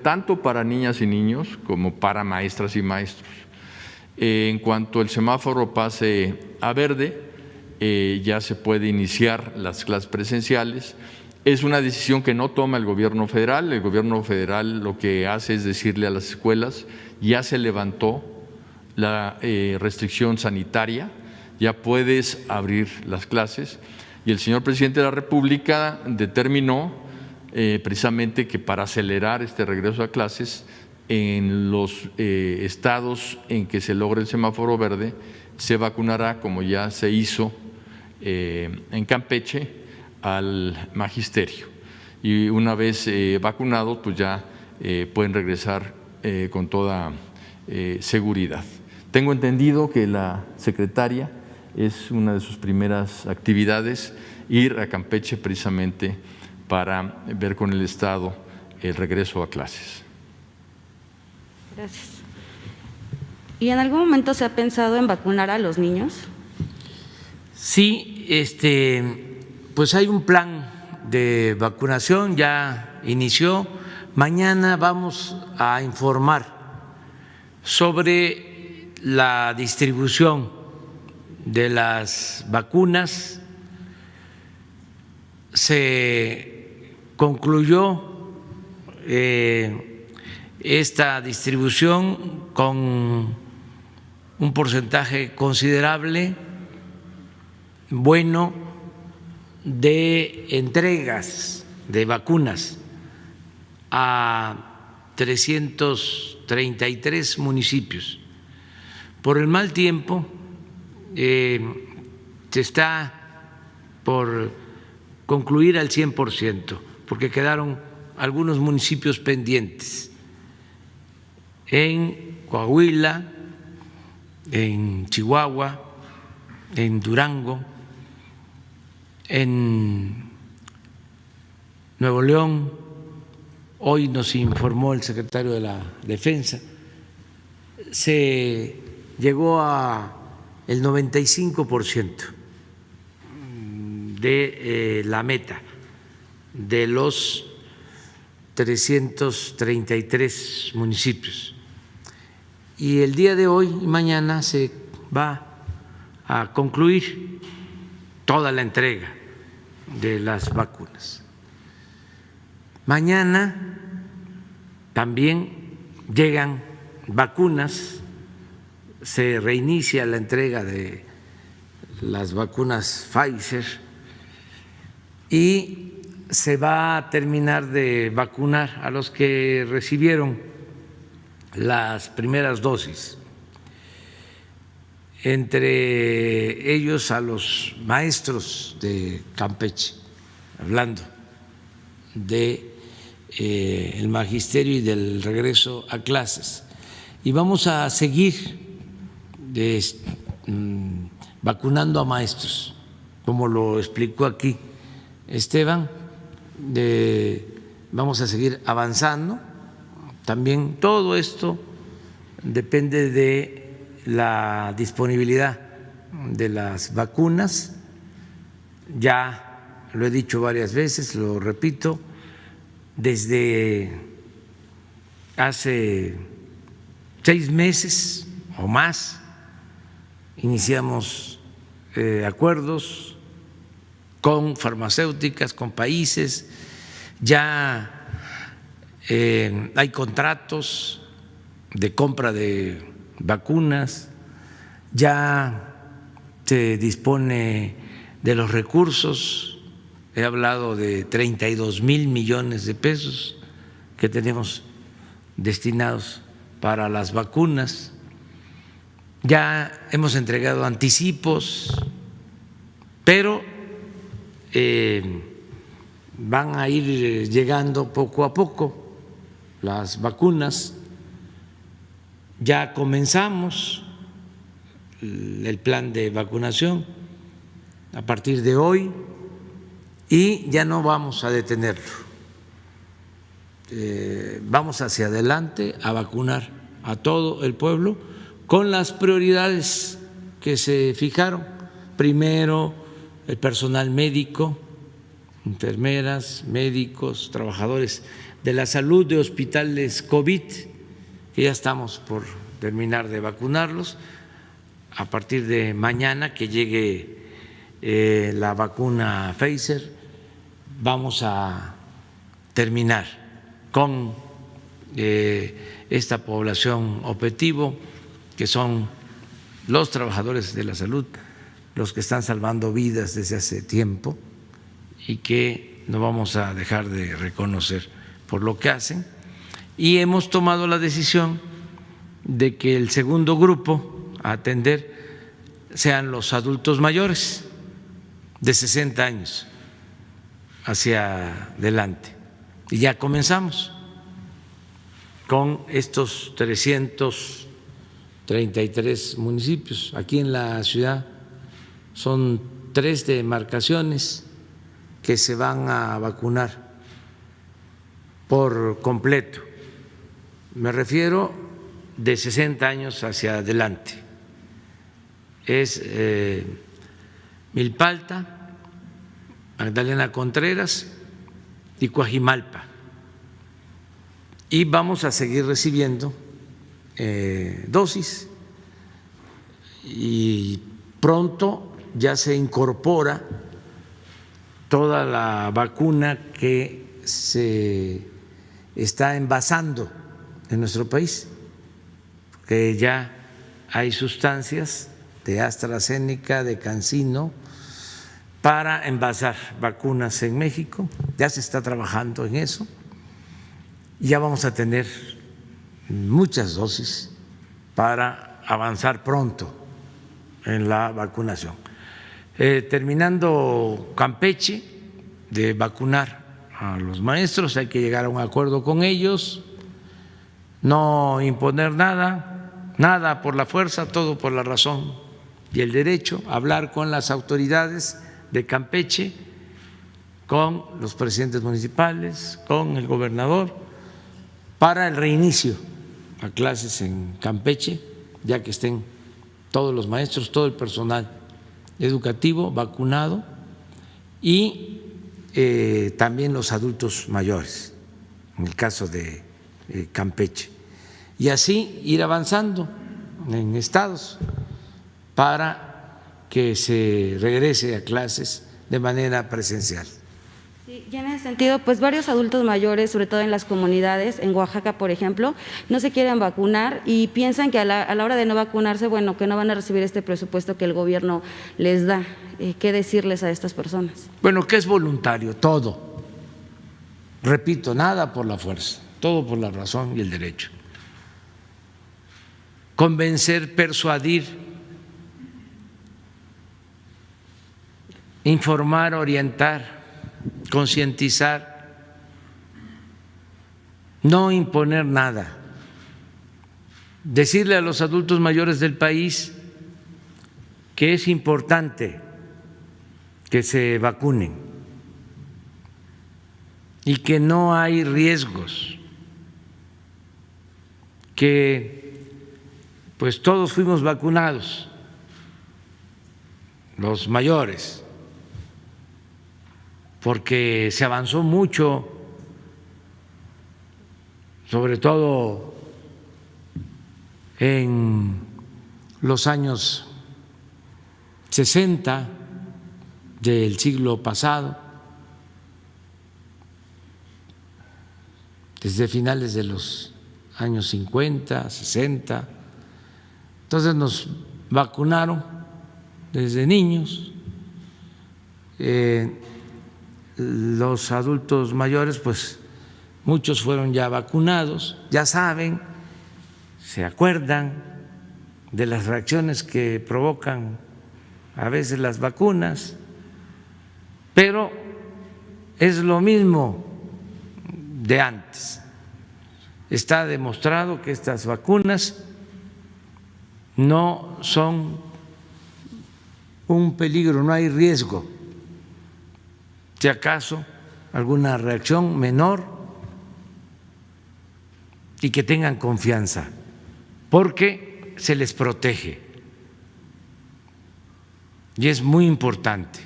tanto para niñas y niños como para maestras y maestros. En cuanto el semáforo pase a verde, ya se puede iniciar las clases presenciales. Es una decisión que no toma el gobierno federal. El gobierno federal lo que hace es decirle a las escuelas: ya se levantó la restricción sanitaria, ya puedes abrir las clases. Y el señor presidente de la República determinó precisamente que para acelerar este regreso a clases, en los estados en que se logre el semáforo verde, se vacunará, como ya se hizo en Campeche, al magisterio. Y una vez vacunados, pues ya pueden regresar con toda seguridad. Tengo entendido que la secretaria es una de sus primeras actividades ir a Campeche precisamente para ver con el Estado el regreso a clases. Gracias. ¿Y en algún momento se ha pensado en vacunar a los niños? Sí, pues hay un plan de vacunación, ya inició. Mañana vamos a informar sobre la distribución de las vacunas. Se concluyó esta distribución con un porcentaje considerable, bueno, de entregas de vacunas a 333 municipios. Por el mal tiempo, se está por concluir al 100%, porque quedaron algunos municipios pendientes en Coahuila, en Chihuahua, en Durango, en Nuevo León. Hoy nos informó el secretario de la Defensa, se llegó a el 95% de la meta de los 333 municipios. Y el día de hoy y mañana se va a concluir toda la entrega de las vacunas. Mañana también llegan vacunas, se reinicia la entrega de las vacunas Pfizer y se va a terminar de vacunar a los que recibieron las primeras dosis, entre ellos a los maestros de Campeche, hablando de el magisterio y del regreso a clases. Y vamos a seguir vacunando a maestros, como lo explicó aquí Esteban. Vamos a seguir avanzando. También todo esto depende de la disponibilidad de las vacunas. Ya lo he dicho varias veces, lo repito, desde hace 6 meses o más iniciamos acuerdos con farmacéuticas, con países, ya hay contratos de compra de vacunas, ya se dispone de los recursos, he hablado de 32,000 millones de pesos que tenemos destinados para las vacunas, ya hemos entregado anticipos, pero van a ir llegando poco a poco las vacunas. Ya comenzamos el plan de vacunación a partir de hoy y ya no vamos a detenerlo. Vamos hacia adelante a vacunar a todo el pueblo con las prioridades que se fijaron. Primero, el personal médico, enfermeras, médicos, trabajadores de la salud de hospitales COVID, que ya estamos por terminar de vacunarlos. A partir de mañana que llegue la vacuna Pfizer, vamos a terminar con esta población objetivo, que son los trabajadores de la salud, los que están salvando vidas desde hace tiempo y que no vamos a dejar de reconocer por lo que hacen. Y hemos tomado la decisión de que el segundo grupo a atender sean los adultos mayores de 60 años hacia adelante. Y ya comenzamos con estos 333 municipios. Aquí en la ciudad son 3 demarcaciones que se van a vacunar por completo. Me refiero de 60 años hacia adelante. Es Milpalta, Magdalena Contreras y Coajimalpa. Y vamos a seguir recibiendo dosis y pronto ya se incorpora toda la vacuna que se está envasando en nuestro país, que ya hay sustancias de AstraZeneca, de CanSino, para envasar vacunas en México. Ya se está trabajando en eso. Ya vamos a tener muchas dosis para avanzar pronto en la vacunación. Terminando Campeche de vacunar a los maestros, hay que llegar a un acuerdo con ellos, no imponer nada por la fuerza, todo por la razón y el derecho, hablar con las autoridades de Campeche, con los presidentes municipales, con el gobernador, para el reinicio a clases en Campeche, ya que estén todos los maestros, todo el personal educativo vacunado y también los adultos mayores, en el caso de Campeche. Y así ir avanzando en estados para que se regrese a clases de manera presencial. Sí, y en ese sentido, pues varios adultos mayores, sobre todo en las comunidades, en Oaxaca, por ejemplo, no se quieren vacunar y piensan que a la hora de no vacunarse, bueno, que no van a recibir este presupuesto que el gobierno les da. ¿Qué decirles a estas personas? Bueno, que es voluntario, todo. Repito, nada por la fuerza, todo por la razón y el derecho. Convencer, persuadir, informar, orientar, concientizar, no imponer nada, decirle a los adultos mayores del país que es importante que se vacunen y que no hay riesgos, que pues todos fuimos vacunados, los mayores, porque se avanzó mucho, sobre todo en los años 60 del siglo pasado, desde finales de los años 50, 60. Entonces nos vacunaron desde niños. Los adultos mayores, pues muchos fueron ya vacunados, ya saben, se acuerdan de las reacciones que provocan a veces las vacunas, pero es lo mismo de antes. Está demostrado que estas vacunas no son un peligro, no hay riesgo. Si acaso alguna reacción menor, y que tengan confianza, porque se les protege. Y es muy importante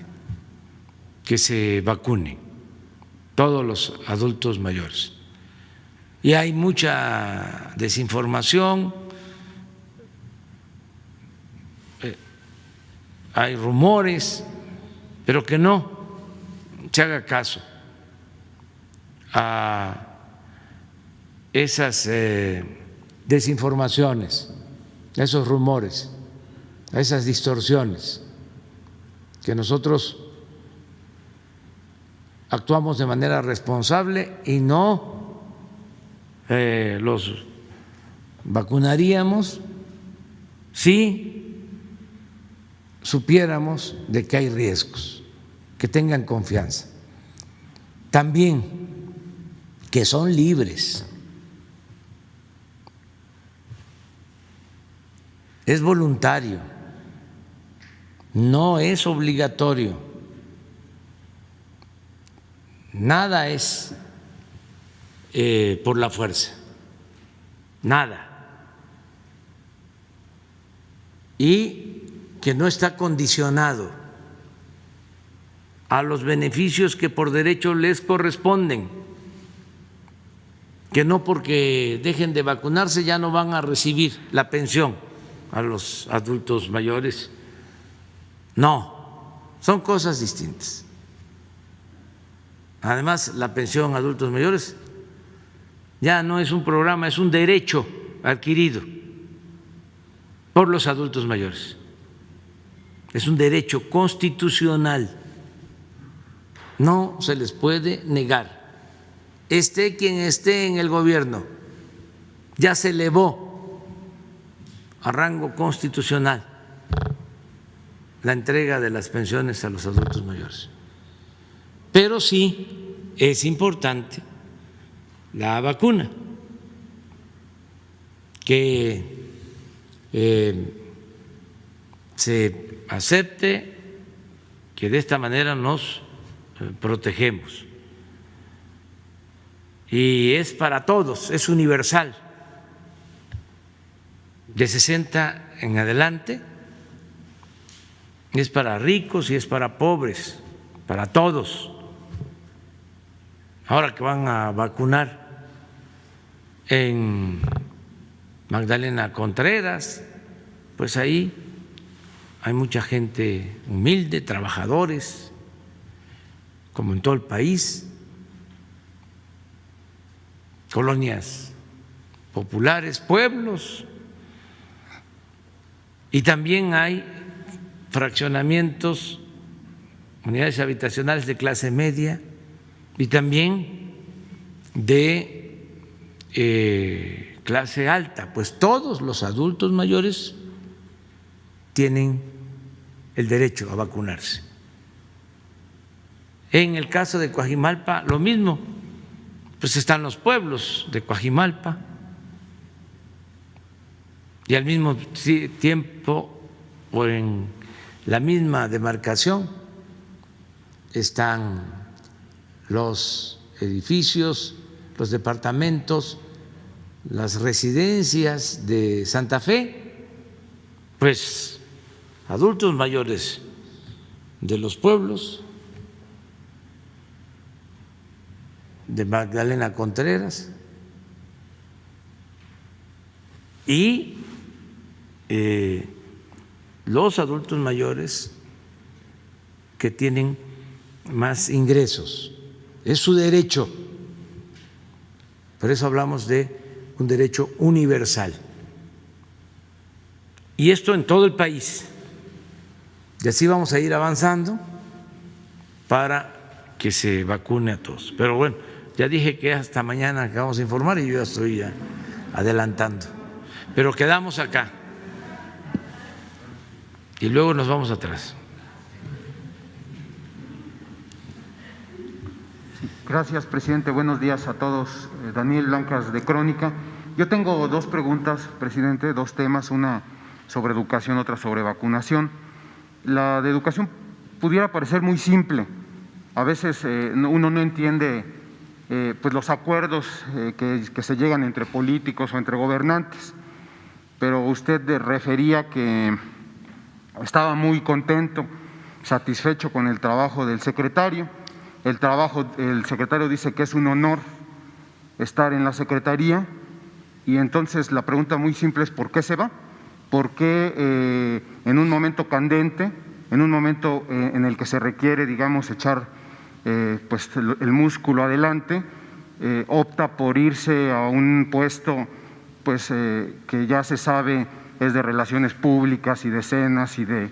que se vacunen todos los adultos mayores. Y hay mucha desinformación, hay rumores, pero que no se haga caso a esas desinformaciones, a esos rumores, a esas distorsiones, que nosotros actuamos de manera responsable y no los vacunaríamos si supiéramos de que hay riesgos, que tengan confianza. También que son libres. Es voluntario, no es obligatorio, nada es por la fuerza, nada. Y que no está condicionado a los beneficios que por derecho les corresponden, que no porque dejen de vacunarse ya no van a recibir la pensión a los adultos mayores. No, son cosas distintas. Además, la pensión a adultos mayores ya no es un programa, es un derecho adquirido por los adultos mayores. Es un derecho constitucional. No se les puede negar. Esté quien esté en el gobierno, ya se elevó a rango constitucional la entrega de las pensiones a los adultos mayores. Pero sí es importante la vacuna, que se acepte, que de esta manera nos protegemos. Y es para todos, es universal. De 60 en adelante es para ricos y es para pobres, para todos. Ahora que van a vacunar en Magdalena Contreras, pues ahí hay mucha gente humilde, trabajadores, como en todo el país, colonias populares, pueblos, y también hay fraccionamientos, unidades habitacionales de clase media y también de clase alta. Pues todos los adultos mayores tienen el derecho a vacunarse. En el caso de Coajimalpa, lo mismo, pues están los pueblos de Coajimalpa y al mismo tiempo, o en la misma demarcación, están los edificios, los departamentos, las residencias de Santa Fe, pues adultos mayores de los pueblos de Magdalena Contreras y los adultos mayores que tienen más ingresos. Es su derecho. Por eso hablamos de un derecho universal. Y esto en todo el país. Y así vamos a ir avanzando para que se vacune a todos. Pero bueno, ya dije que hasta mañana que vamos a informar y yo ya estoy adelantando. Pero quedamos acá y luego nos vamos atrás. Gracias, presidente. Buenos días a todos. Daniel Blancas, de Crónica. Yo tengo dos preguntas, presidente, dos temas, una sobre educación, otra sobre vacunación. La de educación pudiera parecer muy simple. A veces uno no entiende pues los acuerdos que se llegan entre políticos o entre gobernantes, pero usted refería que estaba muy contento, satisfecho con el trabajo del secretario. El secretario dice que es un honor estar en la secretaría, y entonces la pregunta muy simple es ¿por qué se va? ¿Por qué en un momento candente, en un momento en el que se requiere, digamos, echar pues el músculo adelante, opta por irse a un puesto pues que ya se sabe es de relaciones públicas y de cenas y de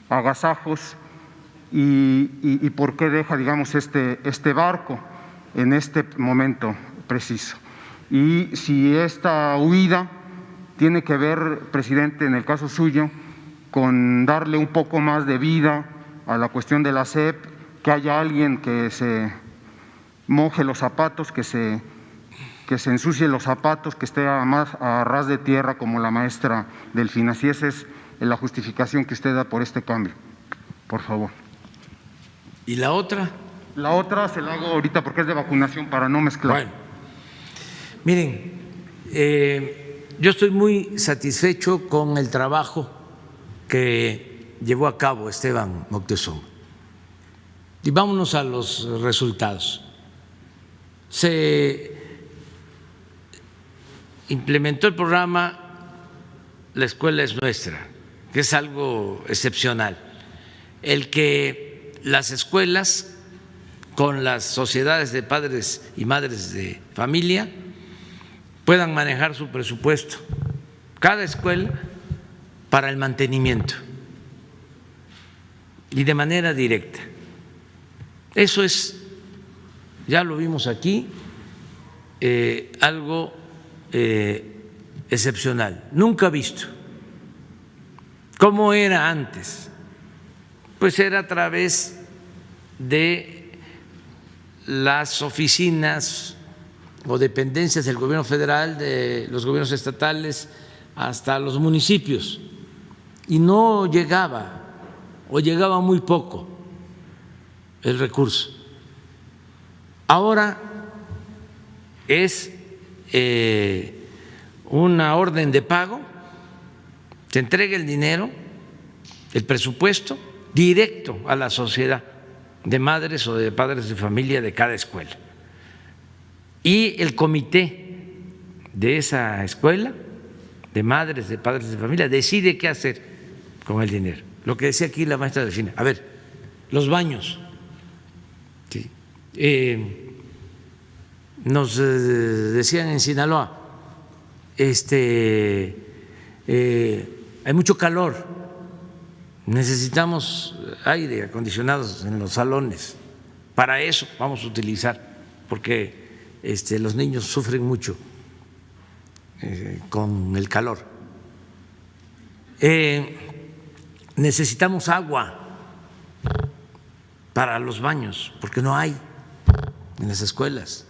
agasajos? Y por qué deja, digamos, este barco en este momento preciso? Y si esta huida tiene que ver, presidente, en el caso suyo, con darle un poco más de vida a la cuestión de la SEP, que haya alguien que se moje los zapatos, que se ensucie los zapatos, que esté más a ras de tierra como la maestra Delfina. Si esa es la justificación que usted da por este cambio, por favor. ¿Y la otra? La otra se la hago ahorita porque es de vacunación, para no mezclar. Bueno, miren, yo estoy muy satisfecho con el trabajo que llevó a cabo Esteban Moctezuma. Y vámonos a los resultados. Se implementó el programa La Escuela es Nuestra, que es algo excepcional. El que las escuelas con las sociedades de padres y madres de familia puedan manejar su presupuesto, cada escuela, para el mantenimiento y de manera directa. Eso es, ya lo vimos aquí, algo excepcional, nunca visto. ¿Cómo era antes? Pues era a través de las oficinas o dependencias del gobierno federal, de los gobiernos estatales, hasta los municipios, y no llegaba o llegaba muy poco el recurso. Ahora es una orden de pago, se entrega el dinero, el presupuesto, directo a la sociedad de madres o de padres de familia de cada escuela. Y el comité de esa escuela, de madres, de padres de familia, decide qué hacer con el dinero. Lo que decía aquí la maestra Delfina, a ver, los baños. ¿Sí? Nos decían en Sinaloa, hay mucho calor, necesitamos aire acondicionado en los salones. Para eso vamos a utilizar, porque los niños sufren mucho con el calor. Necesitamos agua para los baños, porque no hay en las escuelas.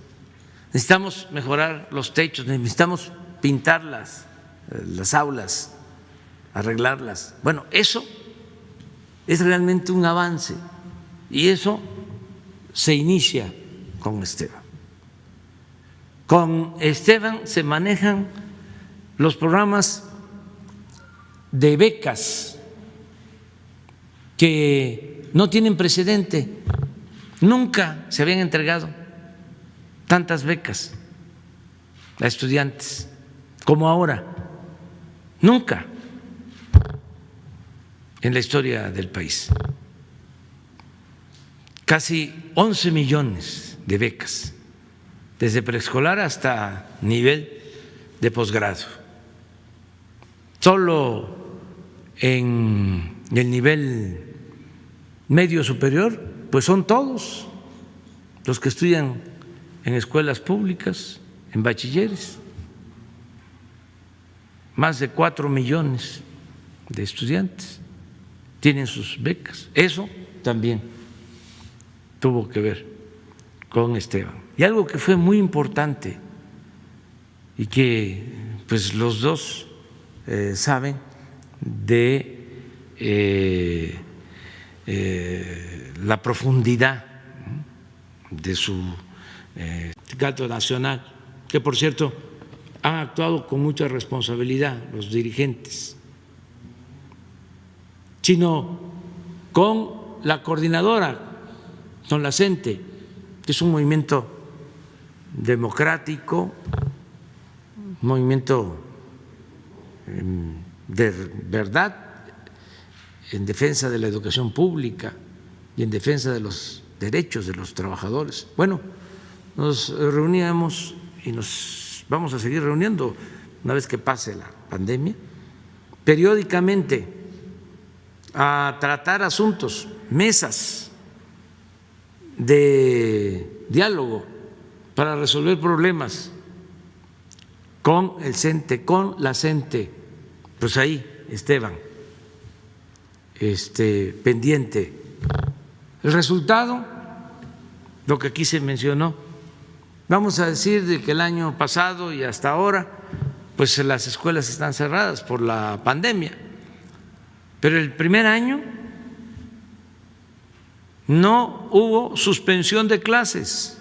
Necesitamos mejorar los techos, necesitamos pintar las aulas, arreglarlas. Bueno, eso es realmente un avance y eso se inicia con Esteban. Con Esteban se manejan los programas de becas que no tienen precedente. Nunca se habían entregado tantas becas a estudiantes como ahora. Nunca en la historia del país. Casi 11 millones de becas, desde preescolar hasta nivel de posgrado. Solo en el nivel medio superior, pues son todos los que estudian en escuelas públicas, en bachilleres. Más de 4 millones de estudiantes tienen sus becas. Eso también tuvo que ver con Esteban. Y algo que fue muy importante y que pues los dos saben de la profundidad de su sindicato nacional, que por cierto han actuado con mucha responsabilidad los dirigentes, sino con la coordinadora, con la CENTE, que es un movimiento democrático, un movimiento de verdad en defensa de la educación pública y en defensa de los derechos de los trabajadores. Bueno, nos reuníamos y nos vamos a seguir reuniendo una vez que pase la pandemia, periódicamente a tratar asuntos, mesas de diálogo para resolver problemas con el CENTE, con la CENTE. Pues ahí, Esteban, pendiente. El resultado, lo que aquí se mencionó, vamos a decir de que el año pasado y hasta ahora, pues las escuelas están cerradas por la pandemia, pero el primer año no hubo suspensión de clases,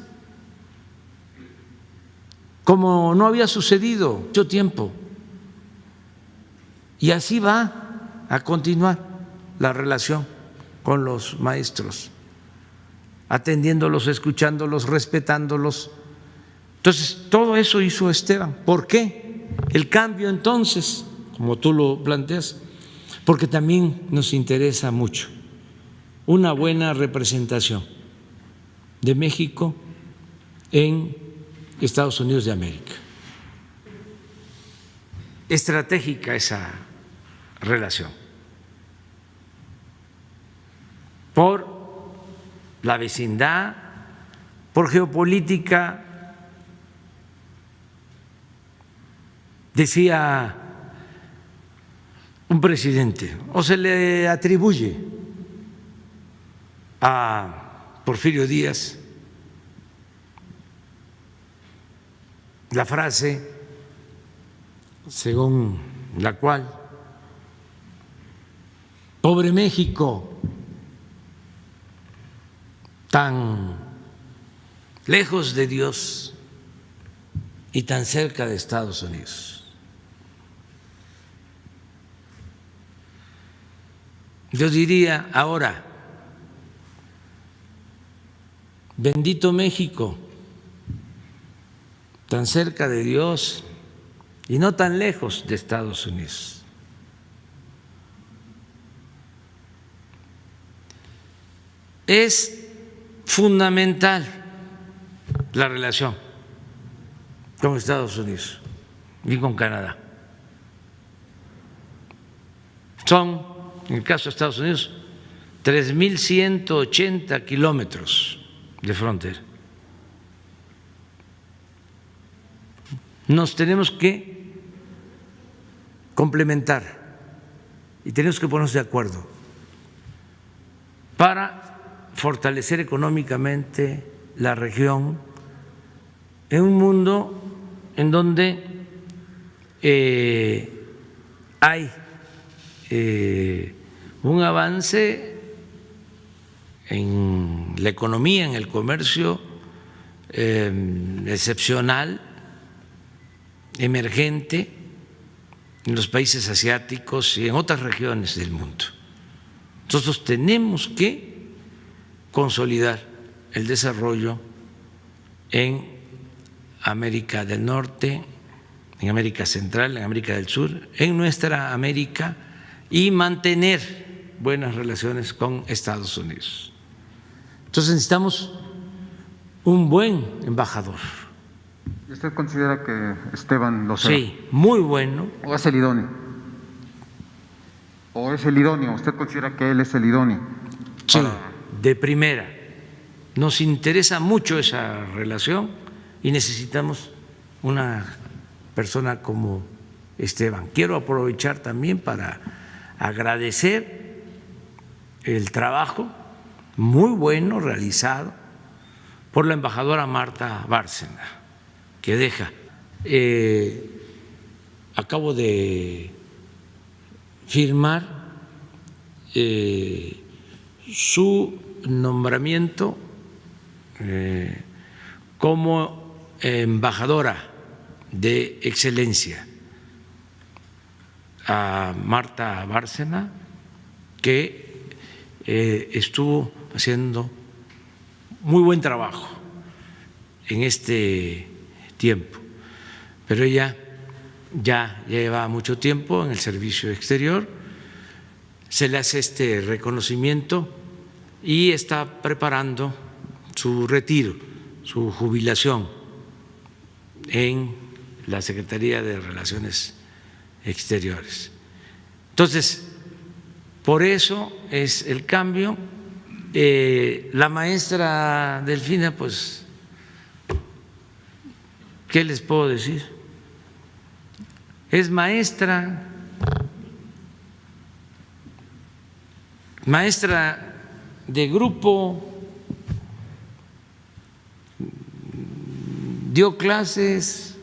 como no había sucedido mucho tiempo, y así va a continuar la relación con los maestros, atendiéndolos, escuchándolos, respetándolos. Entonces, todo eso hizo Esteban. ¿Por qué el cambio entonces, como tú lo planteas? Porque también nos interesa mucho una buena representación de México en Estados Unidos de América. Estratégica esa relación, por la vecindad, por geopolítica. Decía un presidente, o se le atribuye a Porfirio Díaz la frase según la cual pobre México, tan lejos de Dios y tan cerca de Estados Unidos. Yo diría ahora, bendito México, tan cerca de Dios y no tan lejos de Estados Unidos. Es fundamental la relación con Estados Unidos y con Canadá. Son, en el caso de Estados Unidos, 3.180 kilómetros de frontera. Nos tenemos que complementar y tenemos que ponernos de acuerdo para fortalecer económicamente la región en un mundo en donde hay un avance en la economía, en el comercio excepcional, emergente en los países asiáticos y en otras regiones del mundo. Nosotros tenemos que consolidar el desarrollo en América del Norte, en América Central, en América del Sur, en nuestra América, y mantener buenas relaciones con Estados Unidos. Entonces necesitamos un buen embajador. ¿Y usted considera que Esteban lo sea? Sí, muy bueno. ¿O es el idóneo? ¿O es el idóneo? ¿Usted considera que él es el idóneo? Sí, de primera. Nos interesa mucho esa relación y necesitamos una persona como Esteban. Quiero aprovechar también para agradecer el trabajo muy bueno realizado por la embajadora Marta Bárcena, que deja. Acabo de firmar su nombramiento como embajadora de excelencia a Marta Bárcena, que estuvo haciendo muy buen trabajo en este tiempo, pero ella ya lleva mucho tiempo en el servicio exterior, se le hace este reconocimiento y está preparando su retiro, su jubilación en la Secretaría de Relaciones Exteriores. Entonces, por eso es el cambio. La maestra Delfina, pues, ¿qué les puedo decir? Es maestra de grupo, dio clases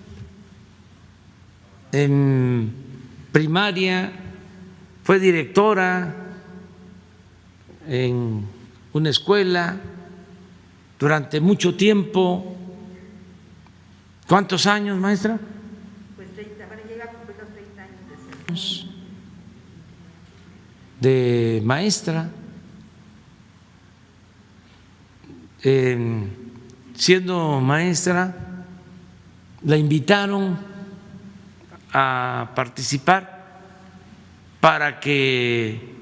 en primaria, fue directora en una escuela durante mucho tiempo. ¿Cuántos años, maestra? Pues 30, ahora llega a cumplir los 30 años de maestra, siendo maestra, la invitaron a participar para que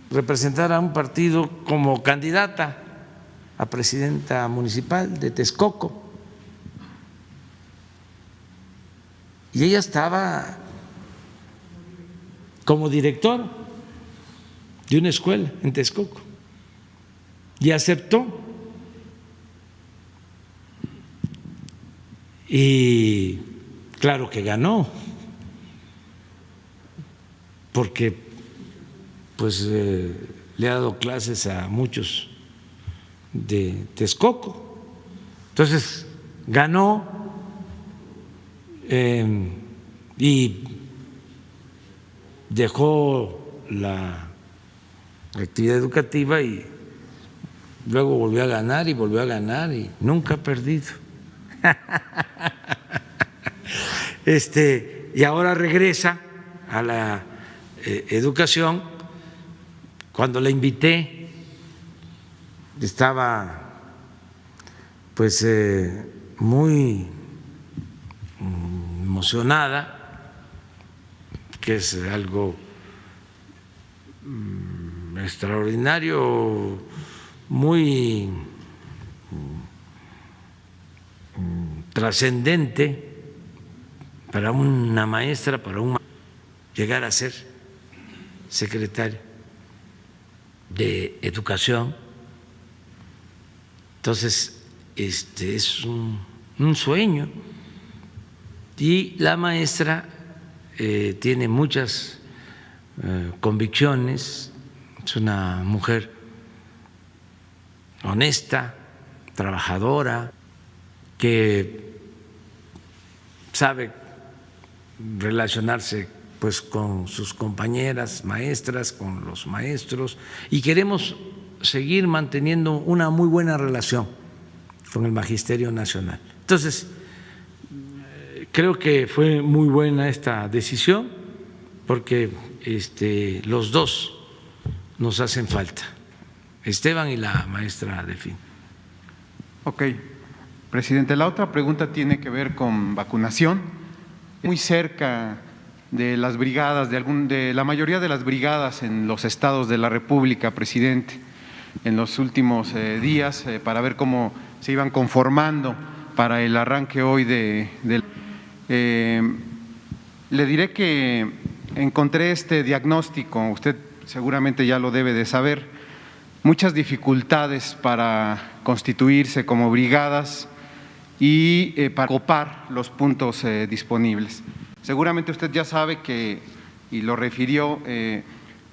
representara a un partido como candidata a presidenta municipal de Texcoco. Y ella estaba como directora de una escuela en Texcoco y aceptó. Y claro que ganó, porque pues le ha dado clases a muchos de Texcoco. Entonces ganó y dejó la actividad educativa y luego volvió a ganar y volvió a ganar y nunca ha perdido. y ahora regresa a la educación. Cuando la invité estaba pues muy emocionada, que es algo extraordinario, muy trascendente para una maestra, llegar a ser secretario de Educación. Entonces, es un sueño, y la maestra tiene muchas convicciones, es una mujer honesta, trabajadora, que sabe relacionarse pues con sus compañeras maestras, con los maestros, y queremos seguir manteniendo una muy buena relación con el Magisterio Nacional. Entonces, creo que fue muy buena esta decisión, porque los dos nos hacen falta, Esteban y la maestra Delfín. Ok, presidente, la otra pregunta tiene que ver con vacunación. Muy cerca de las brigadas, de la mayoría de las brigadas en los estados de la República, presidente, en los últimos días, para ver cómo se iban conformando para el arranque hoy le diré que encontré este diagnóstico, usted seguramente ya lo debe de saber, muchas dificultades para constituirse como brigadas y para copar los puntos disponibles. Seguramente usted ya sabe que, y lo refirió,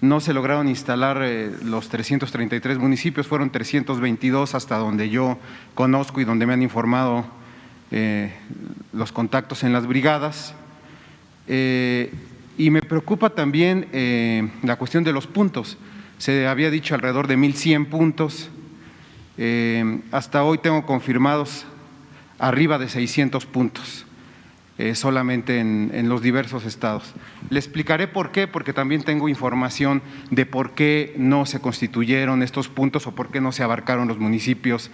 no se lograron instalar los 333 municipios, fueron 322 hasta donde yo conozco y donde me han informado los contactos en las brigadas. Y me preocupa también la cuestión de los puntos. Se había dicho alrededor de 1,100 puntos, hasta hoy tengo confirmados arriba de 600 puntos. Solamente en los diversos estados. Le explicaré por qué, porque también tengo información de por qué no se constituyeron estos puntos o por qué no se abarcaron los municipios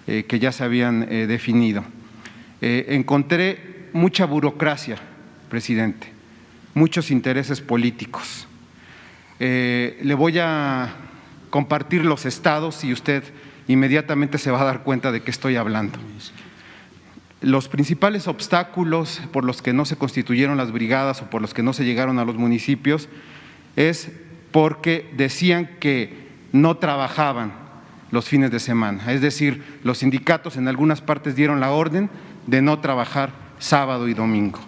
que ya se habían definido. Encontré mucha burocracia, presidente, muchos intereses políticos. Le voy a compartir los estados y usted inmediatamente se va a dar cuenta de qué estoy hablando. Los principales obstáculos por los que no se constituyeron las brigadas o por los que no se llegaron a los municipios es porque decían que no trabajaban los fines de semana. Es decir, los sindicatos en algunas partes dieron la orden de no trabajar sábado y domingo.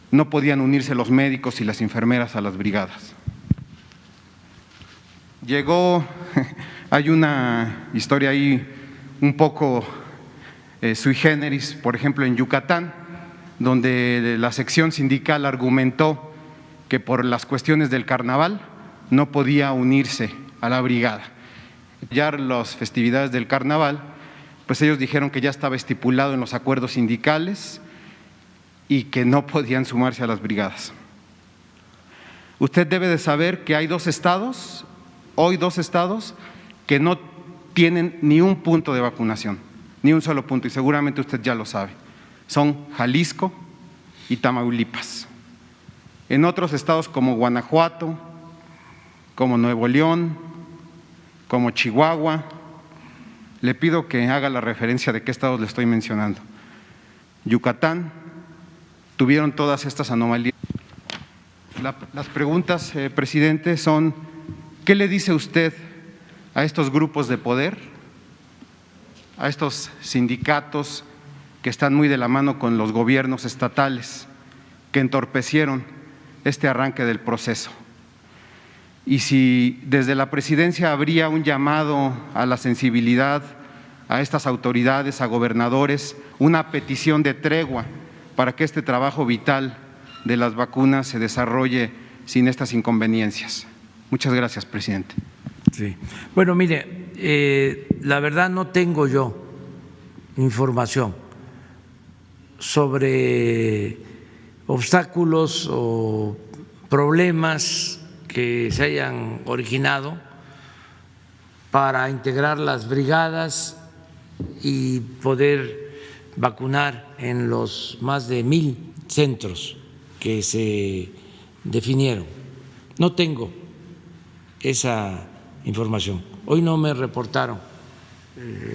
No podían unirse los médicos y las enfermeras a las brigadas. Hay una historia ahí un poco sui generis, por ejemplo en Yucatán, donde la sección sindical argumentó que por las cuestiones del carnaval no podía unirse a la brigada. Ya las festividades del carnaval, pues ellos dijeron que ya estaba estipulado en los acuerdos sindicales y que no podían sumarse a las brigadas. Usted debe de saber que hay dos estados que no tienen ni un punto de vacunación, ni un solo punto, y seguramente usted ya lo sabe. Son Jalisco y Tamaulipas. En otros estados como Guanajuato, como Nuevo León, como Chihuahua, le pido que haga la referencia de qué estados le estoy mencionando. Yucatán, tuvieron todas estas anomalías. Las preguntas, presidente, son: ¿qué le dice usted a estos grupos de poder, a estos sindicatos que están muy de la mano con los gobiernos estatales, que entorpecieron este arranque del proceso? Y si desde la presidencia habría un llamado a la sensibilidad a estas autoridades, a gobernadores, una petición de tregua para que este trabajo vital de las vacunas se desarrolle sin estas inconveniencias. Muchas gracias, presidente. Sí. Bueno, mire, la verdad no tengo yo información sobre obstáculos o problemas que se hayan originado para integrar las brigadas y poder vacunar en los más de 1,000 centros que se definieron. No tengo esa información. Hoy no me reportaron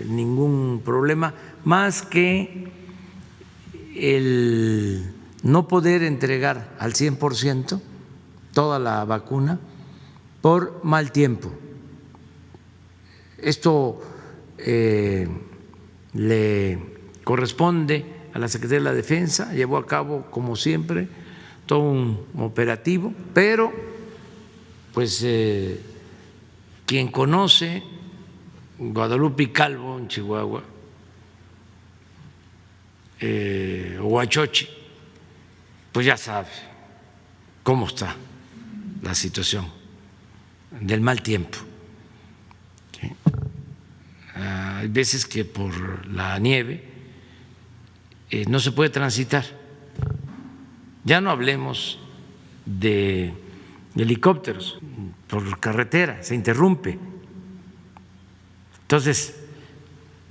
ningún problema más que el no poder entregar al 100% toda la vacuna por mal tiempo. Esto le corresponde a la Secretaría de la Defensa, llevó a cabo, como siempre, todo un operativo, pero pues quien conoce Guadalupe y Calvo en Chihuahua, o Huachochi, pues ya sabe cómo está la situación del mal tiempo. ¿Sí? Hay veces que por la nieve no se puede transitar. Ya no hablemos de helicópteros, por carretera se interrumpe. Entonces,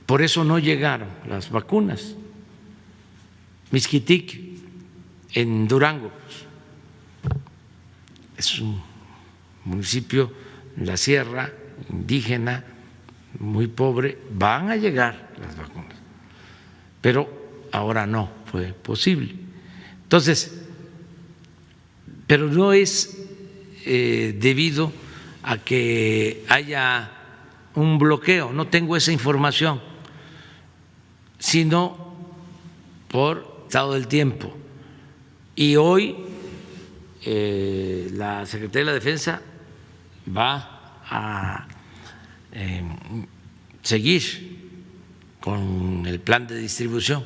por eso no llegaron las vacunas. Mixquitic, en Durango, es un municipio en la sierra indígena, muy pobre, van a llegar las vacunas, pero ahora no fue posible. Entonces, pero no es debido a que haya un bloqueo, no tengo esa información, sino por estado del tiempo. Y hoy la Secretaría de la Defensa va a seguir con el plan de distribución.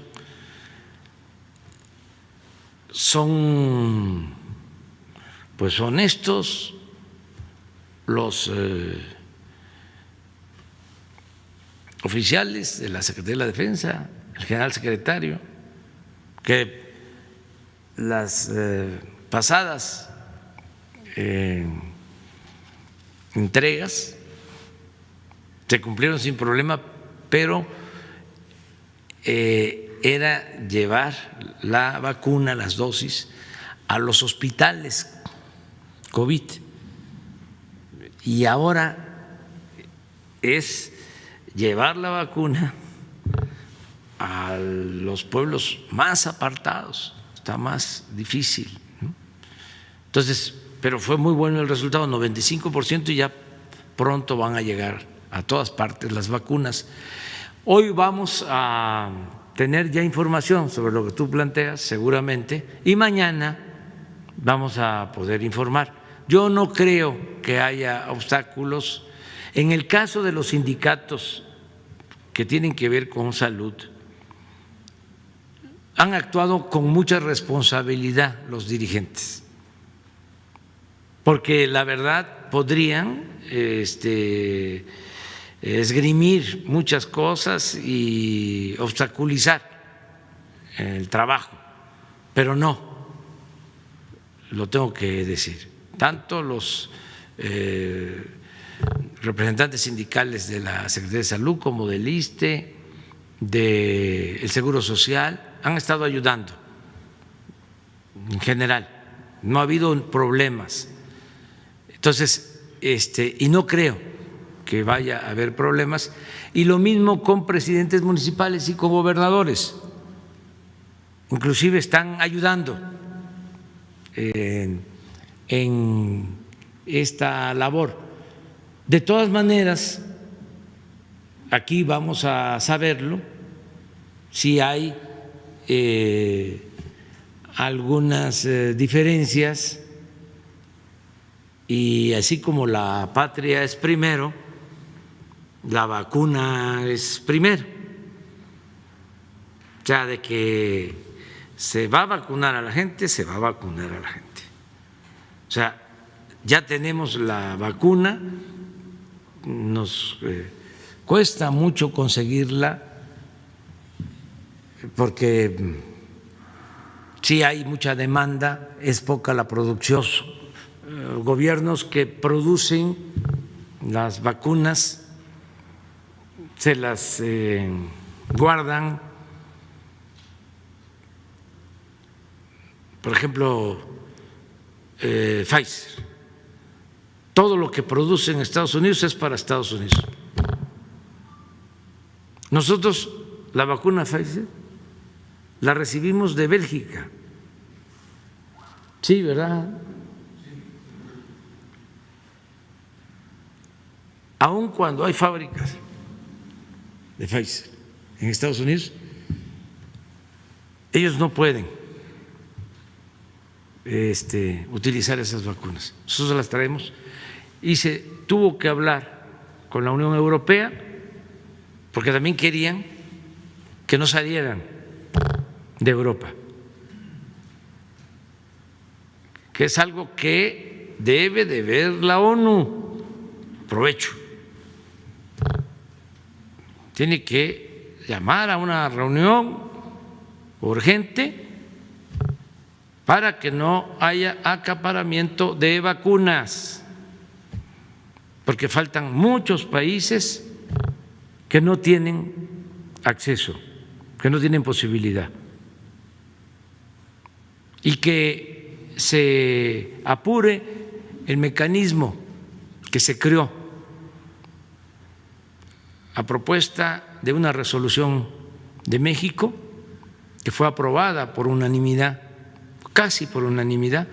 Son pues honestos los oficiales de la Secretaría de la Defensa, el general secretario, que las pasadas entregas se cumplieron sin problema, pero era llevar la vacuna, las dosis, a los hospitales COVID. Y ahora es llevar la vacuna a los pueblos más apartados, está más difícil, ¿no? Entonces, pero fue muy bueno el resultado, 95%, y ya pronto van a llegar a todas partes las vacunas. Hoy vamos a tener ya información sobre lo que tú planteas, seguramente, y mañana vamos a poder informar. Yo no creo que haya obstáculos. En el caso de los sindicatos que tienen que ver con salud, han actuado con mucha responsabilidad los dirigentes, porque la verdad podrían esgrimir muchas cosas y obstaculizar el trabajo, pero no, lo tengo que decir, tanto los representantes sindicales de la Secretaría de Salud como del ISSSTE, del Seguro Social, han estado ayudando en general, no ha habido problemas. Entonces, y no creo que vaya a haber problemas, y lo mismo con presidentes municipales y con gobernadores, inclusive están ayudando en esta labor. De todas maneras, aquí vamos a saberlo si hay algunas diferencias, y así como la patria es primero, la vacuna es primero. O sea, de que se va a vacunar a la gente, se va a vacunar a la gente. O sea, ya tenemos la vacuna, nos cuesta mucho conseguirla porque sí hay mucha demanda, es poca la producción. Gobiernos que producen las vacunas se las guardan, por ejemplo, Pfizer. Todo lo que produce en Estados Unidos es para Estados Unidos. Nosotros la vacuna Pfizer la recibimos de Bélgica. Sí, ¿verdad? Aun cuando hay fábricas de Pfizer en Estados Unidos, ellos no pueden utilizar esas vacunas. Nosotros las traemos y se tuvo que hablar con la Unión Europea porque también querían que no salieran de Europa, que es algo que debe de ver la ONU. Aprovecho. Tiene que llamar a una reunión urgente para que no haya acaparamiento de vacunas, porque faltan muchos países que no tienen acceso, que no tienen posibilidad, y que se apure el mecanismo que se creó a propuesta de una resolución de México que fue aprobada por unanimidad, casi por unanimidad,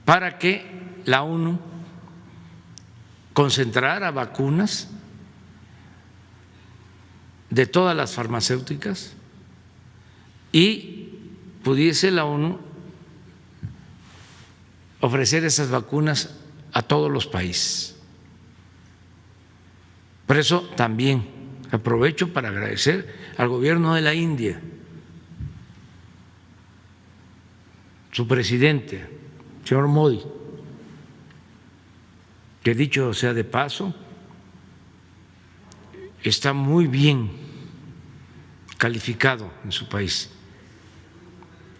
para que la ONU concentrara vacunas de todas las farmacéuticas y pudiese la ONU ofrecer esas vacunas a todos los países. Por eso también aprovecho para agradecer al gobierno de la India, su presidente, señor Modi, que dicho sea de paso, está muy bien calificado en su país.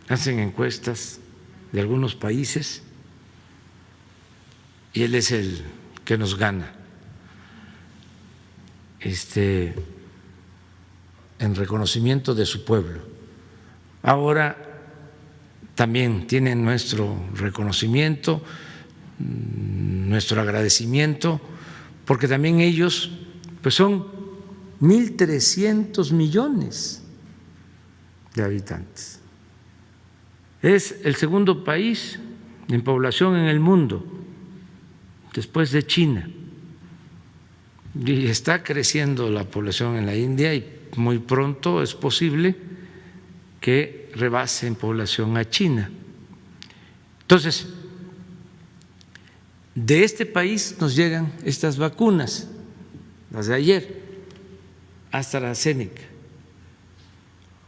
Hacen encuestas de algunos países y él es el que nos gana en reconocimiento de su pueblo. Ahora también tienen nuestro reconocimiento, nuestro agradecimiento, porque también ellos pues son 1.300 millones de habitantes. Es el segundo país en población en el mundo, después de China. Y está creciendo la población en la India y muy pronto es posible que rebase en población a China. Entonces, de este país nos llegan estas vacunas, las de ayer, AstraZeneca,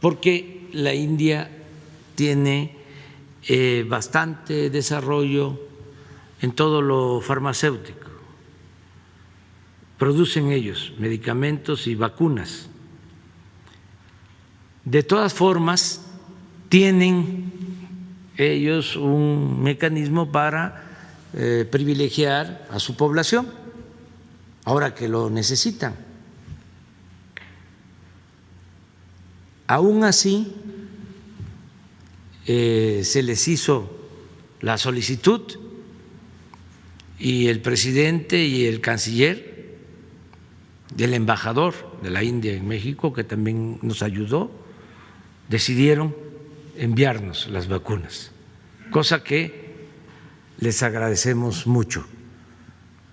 porque la India tiene bastante desarrollo en todo lo farmacéutico. Producen ellos medicamentos y vacunas. De todas formas, tienen ellos un mecanismo para privilegiar a su población, ahora que lo necesitan. Aún así, se les hizo la solicitud y el presidente y el canciller del embajador de la India en México, que también nos ayudó, decidieron enviarnos las vacunas, cosa que les agradecemos mucho.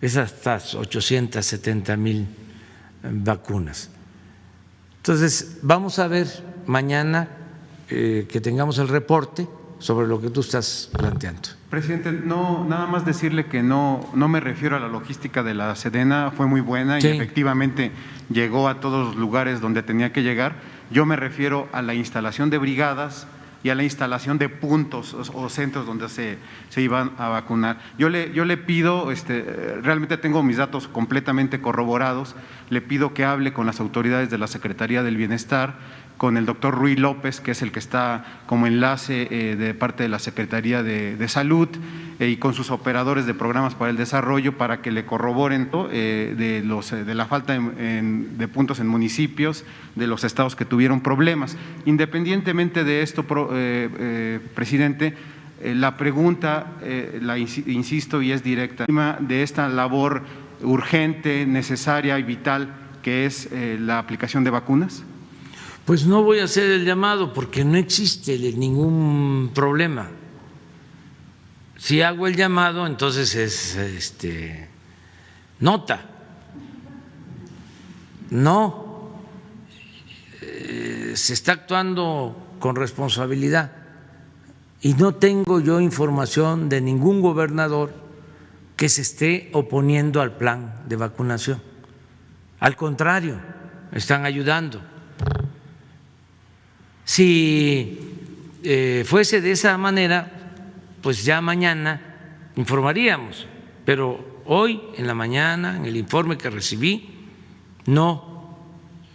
Esas 870,000 vacunas. Entonces, vamos a ver mañana que tengamos el reporte sobre lo que tú estás planteando. Presidente, no, nada más decirle que no me refiero a la logística de la Sedena, fue muy buena sí, y efectivamente llegó a todos los lugares donde tenía que llegar. Yo me refiero a la instalación de brigadas y a la instalación de puntos o centros donde se iban a vacunar. Yo le pido, realmente tengo mis datos completamente corroborados, le pido que hable con las autoridades de la Secretaría del Bienestar, con el doctor Ruy López, que es el que está como enlace de parte de la Secretaría de Salud, y con sus operadores de programas para el desarrollo, para que le corroboren de la falta de puntos en municipios de los estados que tuvieron problemas. Independientemente de esto, presidente, la pregunta, insisto y es directa, de esta labor urgente, necesaria y vital que es la aplicación de vacunas. Pues no voy a hacer el llamado porque no existe ningún problema. Si hago el llamado, entonces es nota. No, se está actuando con responsabilidad y no tengo yo información de ningún gobernador que se esté oponiendo al plan de vacunación. Al contrario, están ayudando. Si fuese de esa manera, pues ya mañana informaríamos, pero hoy en la mañana, en el informe que recibí, no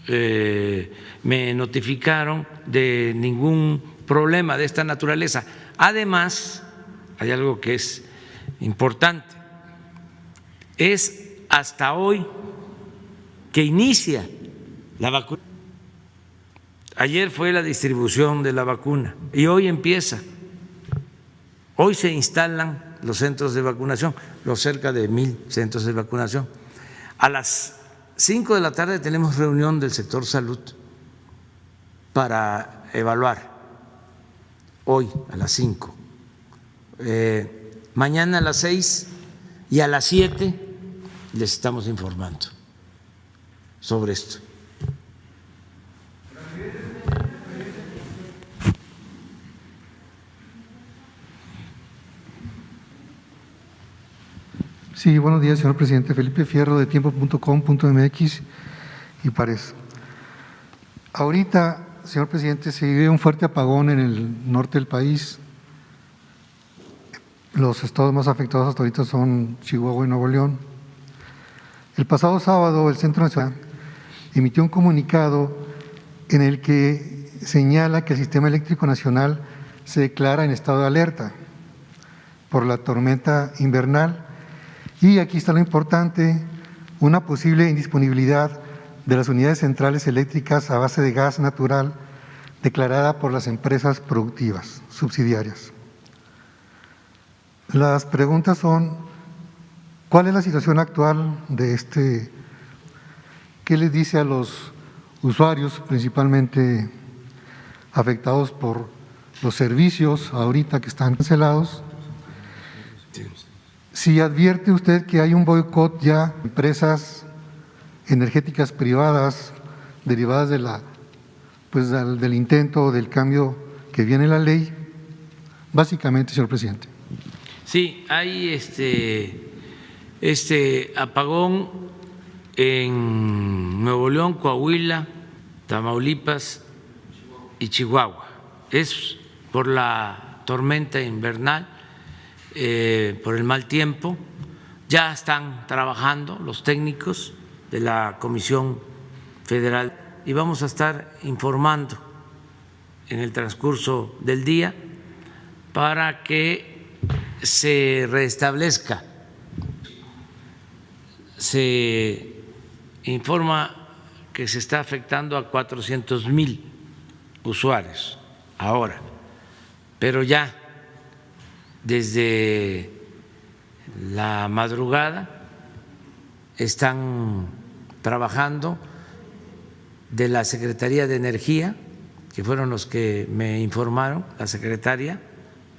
me notificaron de ningún problema de esta naturaleza. Además, hay algo que es importante, es hasta hoy que inicia la vacuna. Ayer fue la distribución de la vacuna y hoy empieza. Hoy se instalan los centros de vacunación, los cerca de 1,000 centros de vacunación. A las 5 de la tarde tenemos reunión del sector salud para evaluar. Hoy a las 5. Mañana a las 6 y a las 7 les estamos informando sobre esto. Sí, buenos días, señor presidente. Felipe Fierro, de tiempo.com.mx y Pares. Ahorita, señor presidente, se vive un fuerte apagón en el norte del país. Los estados más afectados hasta ahorita son Chihuahua y Nuevo León. El pasado sábado, el Centro Nacional emitió un comunicado en el que señala que el Sistema Eléctrico Nacional se declara en estado de alerta por la tormenta invernal. Y aquí está lo importante, una posible indisponibilidad de las unidades centrales eléctricas a base de gas natural declarada por las empresas productivas, subsidiarias. Las preguntas son, ¿cuál es la situación actual de qué les dice a los usuarios principalmente afectados por los servicios ahorita que están cancelados? Si advierte usted que hay un boicot ya de empresas energéticas privadas derivadas de del intento del cambio que viene en la ley, básicamente, señor presidente. Sí, hay apagón en Nuevo León, Coahuila, Tamaulipas y Chihuahua. Es por la tormenta invernal. Por el mal tiempo. Ya están trabajando los técnicos de la Comisión Federal y vamos a estar informando en el transcurso del día para que se restablezca. Se informa que se está afectando a 400,000 usuarios ahora, pero ya desde la madrugada están trabajando de la Secretaría de Energía, que fueron los que me informaron, la Secretaria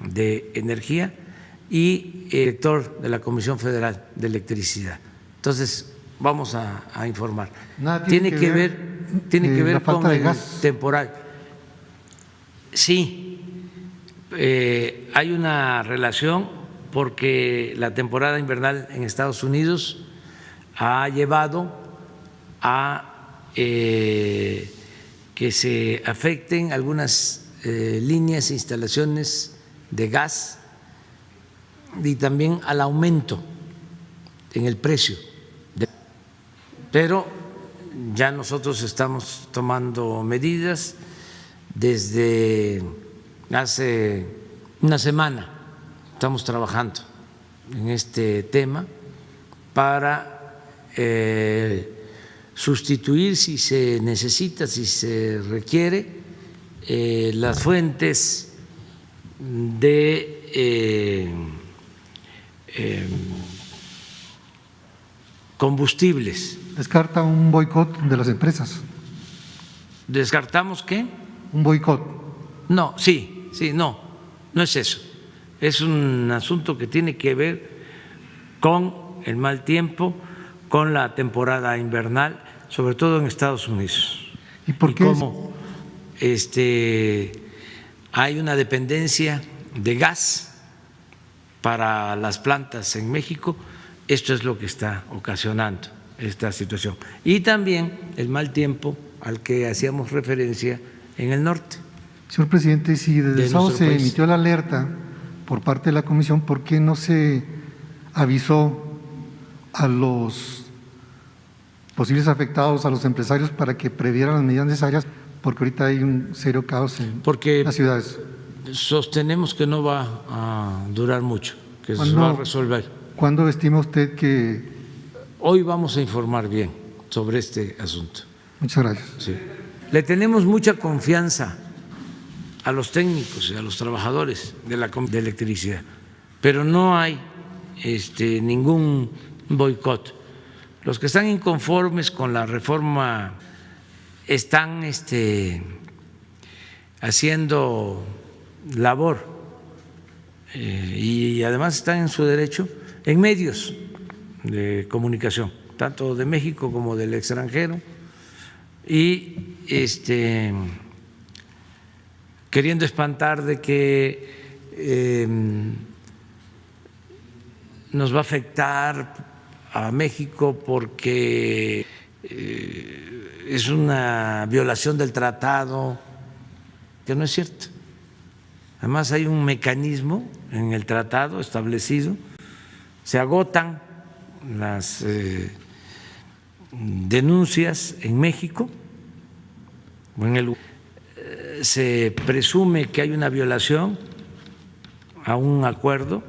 de Energía y el director de la Comisión Federal de Electricidad. Entonces, vamos a informar. Tiene que ver con el temporal. Sí. Hay una relación porque la temporada invernal en Estados Unidos ha llevado a que se afecten algunas líneas e instalaciones de gas y también al aumento en el precio. Pero ya nosotros estamos tomando medidas desde hace una semana estamos trabajando en este tema para sustituir, si se necesita, si se requiere, las fuentes de combustibles. ¿Descarta un boicot de las empresas? ¿Descartamos qué? Un boicot. No, sí, no es eso. Es un asunto que tiene que ver con el mal tiempo, con la temporada invernal, sobre todo en Estados Unidos. ¿Y por qué? Cómo hay una dependencia de gas para las plantas en México. Esto es lo que está ocasionando esta situación. Y también el mal tiempo al que hacíamos referencia en el norte. Señor presidente, si desde el sábado se emitió la alerta por parte de la comisión, ¿por qué no se avisó a los posibles afectados, a los empresarios, para que previeran las medidas necesarias? Porque ahorita hay un serio caos en las ciudades. Sostenemos que no va a durar mucho, que se va a resolver. ¿Cuándo estima usted que...? Hoy vamos a informar bien sobre este asunto. Muchas gracias. Sí. Le tenemos mucha confianza a los técnicos y a los trabajadores de electricidad, pero no hay ningún boicot. Los que están inconformes con la reforma están haciendo labor y además están en su derecho en medios de comunicación, tanto de México como del extranjero, y queriendo espantar de que nos va a afectar a México porque es una violación del tratado, que no es cierto. Además hay un mecanismo en el tratado establecido, se agotan las denuncias en México, se presume que hay una violación a un acuerdo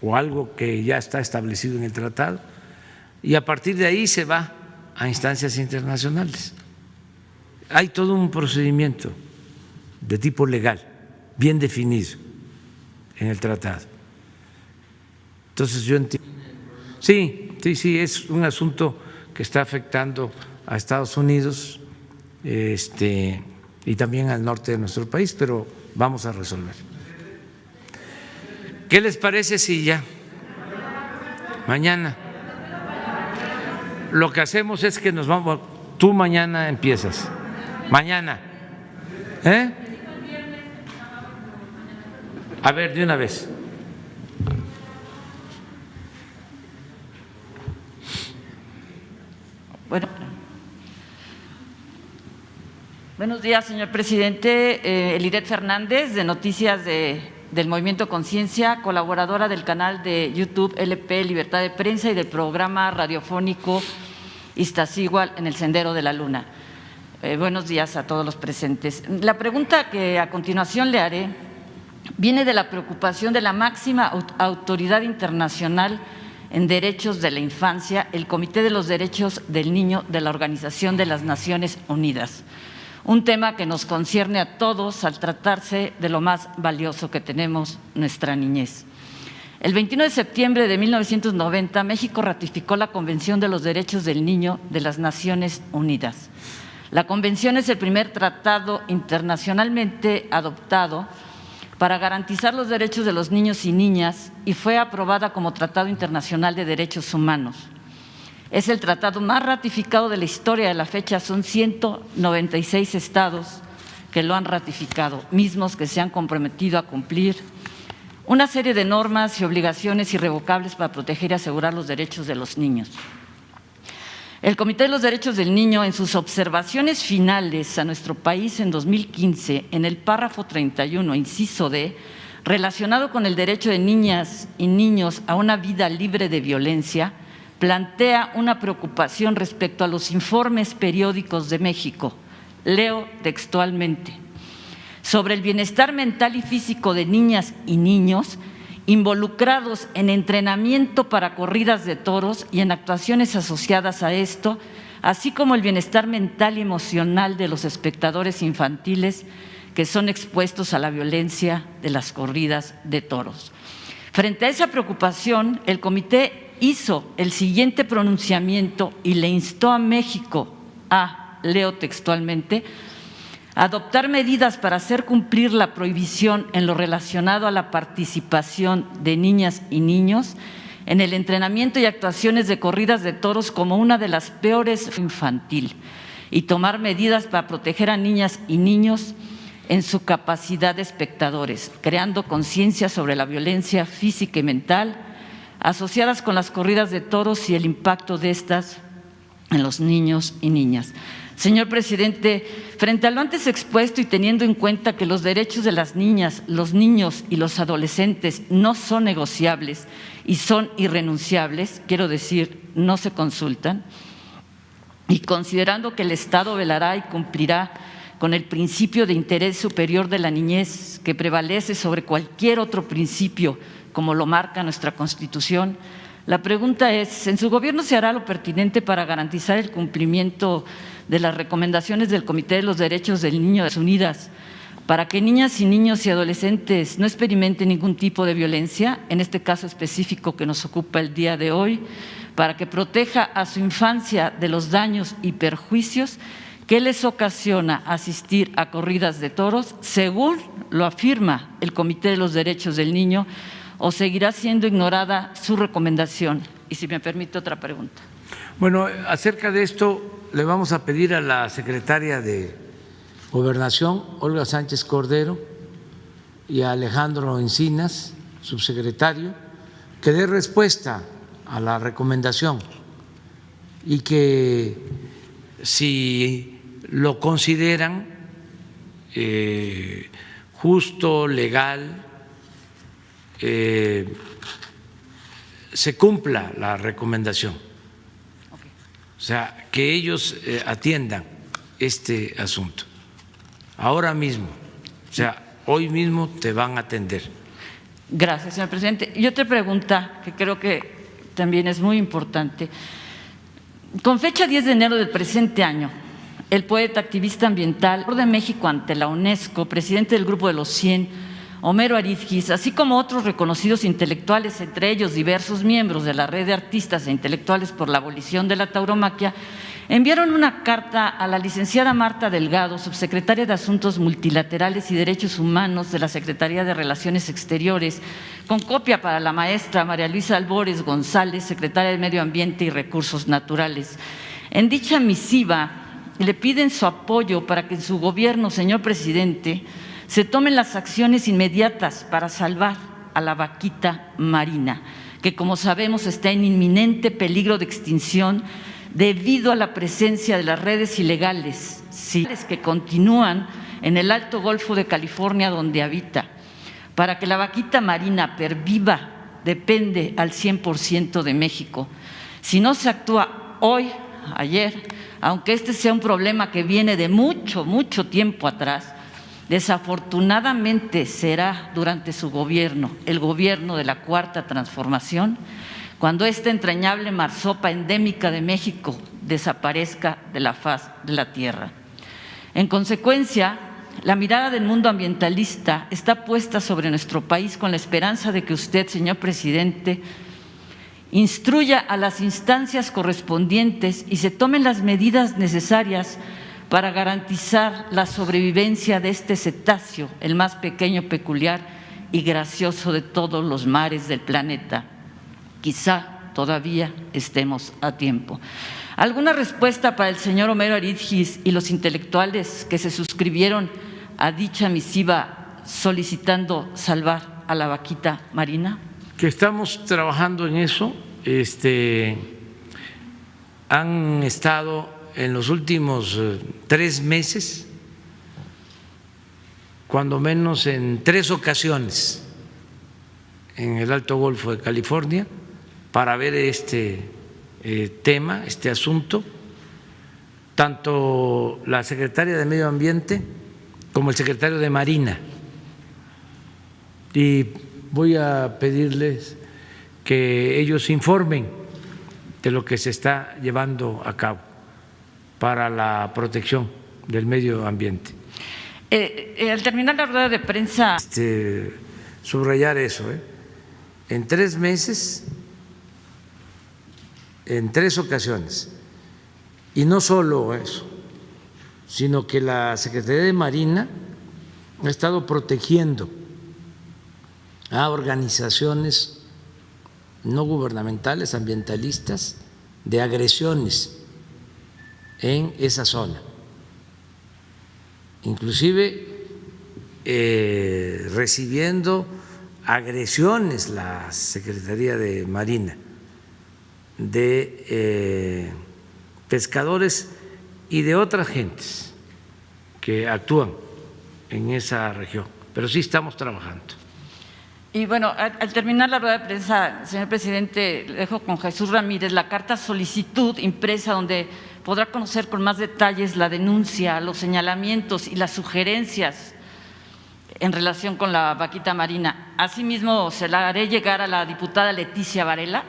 o algo que ya está establecido en el tratado, y a partir de ahí se va a instancias internacionales. Hay todo un procedimiento de tipo legal bien definido en el tratado. Entonces yo entiendo. Sí, es un asunto que está afectando a Estados Unidos y también al norte de nuestro país, pero vamos a resolver. ¿Qué les parece si ya mañana? Lo que hacemos es que nos vamos, tú mañana empiezas, mañana, A ver, de una vez. Bueno, buenos días, señor presidente. Eliret Fernández, de Noticias del Movimiento Conciencia, colaboradora del canal de YouTube LP Libertad de Prensa y del programa radiofónico Iztaccíhuatl en el Sendero de la Luna. Buenos días a todos los presentes. La pregunta que a continuación le haré viene de la preocupación de la máxima autoridad internacional en derechos de la infancia, el Comité de los Derechos del Niño de la Organización de las Naciones Unidas. Un tema que nos concierne a todos al tratarse de lo más valioso que tenemos, nuestra niñez. El 21 de septiembre de 1990, México ratificó la Convención de los Derechos del Niño de las Naciones Unidas. La Convención es el primer tratado internacionalmente adoptado para garantizar los derechos de los niños y niñas y fue aprobada como Tratado Internacional de Derechos Humanos. Es el tratado más ratificado de la historia de la fecha, son 196 estados que lo han ratificado, mismos que se han comprometido a cumplir una serie de normas y obligaciones irrevocables para proteger y asegurar los derechos de los niños. El Comité de los Derechos del Niño, en sus observaciones finales a nuestro país en 2015, en el párrafo 31, inciso D, relacionado con el derecho de niñas y niños a una vida libre de violencia, plantea una preocupación respecto a los informes periódicos de México, Leo textualmente: sobre el bienestar mental y físico de niñas y niños involucrados en entrenamiento para corridas de toros y en actuaciones asociadas a esto, así como el bienestar mental y emocional de los espectadores infantiles que son expuestos a la violencia de las corridas de toros. Frente a esa preocupación, el comité hizo el siguiente pronunciamiento y le instó a México a, leo textualmente, adoptar medidas para hacer cumplir la prohibición en lo relacionado a la participación de niñas y niños en el entrenamiento y actuaciones de corridas de toros como una de las peores infantil y tomar medidas para proteger a niñas y niños en su capacidad de espectadores, creando conciencia sobre la violencia física y mental asociadas con las corridas de toros y el impacto de estas en los niños y niñas. Señor presidente, frente a lo antes expuesto y teniendo en cuenta que los derechos de las niñas, los niños y los adolescentes no son negociables y son irrenunciables, quiero decir, no se consultan, y considerando que el Estado velará y cumplirá con el principio de interés superior de la niñez que prevalece sobre cualquier otro principio, como lo marca nuestra Constitución, la pregunta es: ¿en su gobierno se hará lo pertinente para garantizar el cumplimiento de las recomendaciones del Comité de los Derechos del Niño de las Naciones Unidas para que niñas y niños y adolescentes no experimenten ningún tipo de violencia, en este caso específico que nos ocupa el día de hoy, para que proteja a su infancia de los daños y perjuicios que les ocasiona asistir a corridas de toros, según lo afirma el Comité de los Derechos del Niño, o seguirá siendo ignorada su recomendación? Y si me permite otra pregunta. Bueno, acerca de esto le vamos a pedir a la secretaria de Gobernación, Olga Sánchez Cordero, y a Alejandro Encinas, subsecretario, que dé respuesta a la recomendación y que, si lo consideran justo, legal, se cumpla la recomendación. O sea, que ellos atiendan este asunto ahora mismo, o sea, hoy mismo te van a atender. Gracias, señor presidente. Y otra pregunta que creo que también es muy importante. Con fecha 10 de enero del presente año, el poeta activista ambiental de México ante la UNESCO, presidente del Grupo de los 100, Homero Aridgis, así como otros reconocidos intelectuales, entre ellos diversos miembros de la Red de Artistas e Intelectuales por la Abolición de la Tauromaquia, enviaron una carta a la licenciada Marta Delgado, subsecretaria de Asuntos Multilaterales y Derechos Humanos de la Secretaría de Relaciones Exteriores, con copia para la maestra María Luisa Albores González, secretaria de Medio Ambiente y Recursos Naturales. En dicha misiva le piden su apoyo para que en su gobierno, señor presidente, se tomen las acciones inmediatas para salvar a la vaquita marina, que como sabemos está en inminente peligro de extinción debido a la presencia de las redes ilegales que continúan en el Alto Golfo de California, donde habita. Para que la vaquita marina perviva depende al 100% de México. Si no se actúa hoy, ayer, aunque este sea un problema que viene de mucho, mucho tiempo atrás, desafortunadamente será durante su gobierno, el gobierno de la Cuarta Transformación, cuando esta entrañable marsopa endémica de México desaparezca de la faz de la tierra. En consecuencia, la mirada del mundo ambientalista está puesta sobre nuestro país con la esperanza de que usted, señor presidente, instruya a las instancias correspondientes y se tomen las medidas necesarias para garantizar la sobrevivencia de este cetáceo, el más pequeño, peculiar y gracioso de todos los mares del planeta. Quizá todavía estemos a tiempo. ¿Alguna respuesta para el señor Homero Aridgis y los intelectuales que se suscribieron a dicha misiva solicitando salvar a la vaquita marina? Que estamos trabajando en eso. Han estado en los últimos 3 meses, cuando menos en 3 ocasiones, en el Alto Golfo de California, para ver este tema, este asunto. tanto la secretaria de Medio Ambiente como el secretario de Marina. Y voy a pedirles que ellos informen de lo que se está llevando a cabo para la protección del medio ambiente. Al terminar la rueda de prensa… Subrayar eso, en 3 meses, en 3 ocasiones, y no solo eso, sino que la Secretaría de Marina ha estado protegiendo a organizaciones no gubernamentales, ambientalistas, de agresiones en esa zona. Inclusive recibiendo agresiones la Secretaría de Marina de pescadores y de otras gentes que actúan en esa región, pero sí estamos trabajando. Y bueno, al terminar la rueda de prensa, señor presidente, le dejo con Jesús Ramírez la carta solicitud impresa donde podrá conocer con más detalles la denuncia, los señalamientos y las sugerencias en relación con la vaquita marina. Asimismo, se la haré llegar a la diputada Leticia Varela.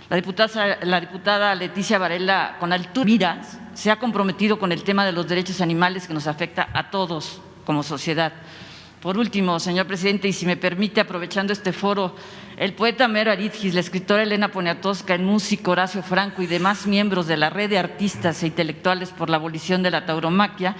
La diputada Leticia Varela, con altura miras, se ha comprometido con el tema de los derechos animales que nos afecta a todos como sociedad. Por último, señor presidente, y si me permite, aprovechando este foro, el poeta Homero Aridgis, la escritora Elena Poniatowska, el músico Horacio Franco y demás miembros de la red de artistas e intelectuales por la abolición de la tauromaquia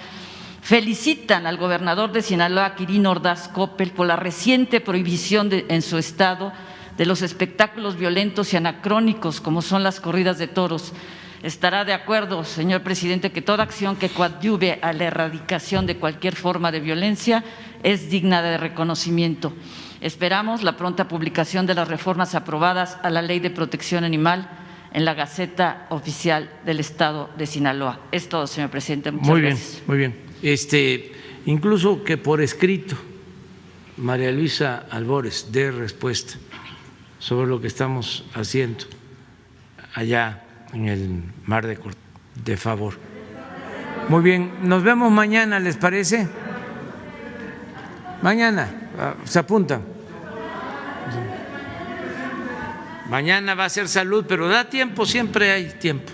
felicitan al gobernador de Sinaloa, Quirino Ordaz Coppel, por la reciente prohibición en su estado de los espectáculos violentos y anacrónicos como son las corridas de toros. Estará de acuerdo, señor presidente, que toda acción que coadyuve a la erradicación de cualquier forma de violencia es digna de reconocimiento. Esperamos la pronta publicación de las reformas aprobadas a la Ley de Protección Animal en la Gaceta Oficial del Estado de Sinaloa. Es todo, señor presidente. Muchas gracias. Muy bien. Incluso que por escrito María Luisa Albores dé respuesta sobre lo que estamos haciendo allá en el Mar de Favor. Muy bien, nos vemos mañana, ¿les parece? Mañana, se apuntan. Mañana va a ser salud, pero da tiempo, siempre hay tiempo.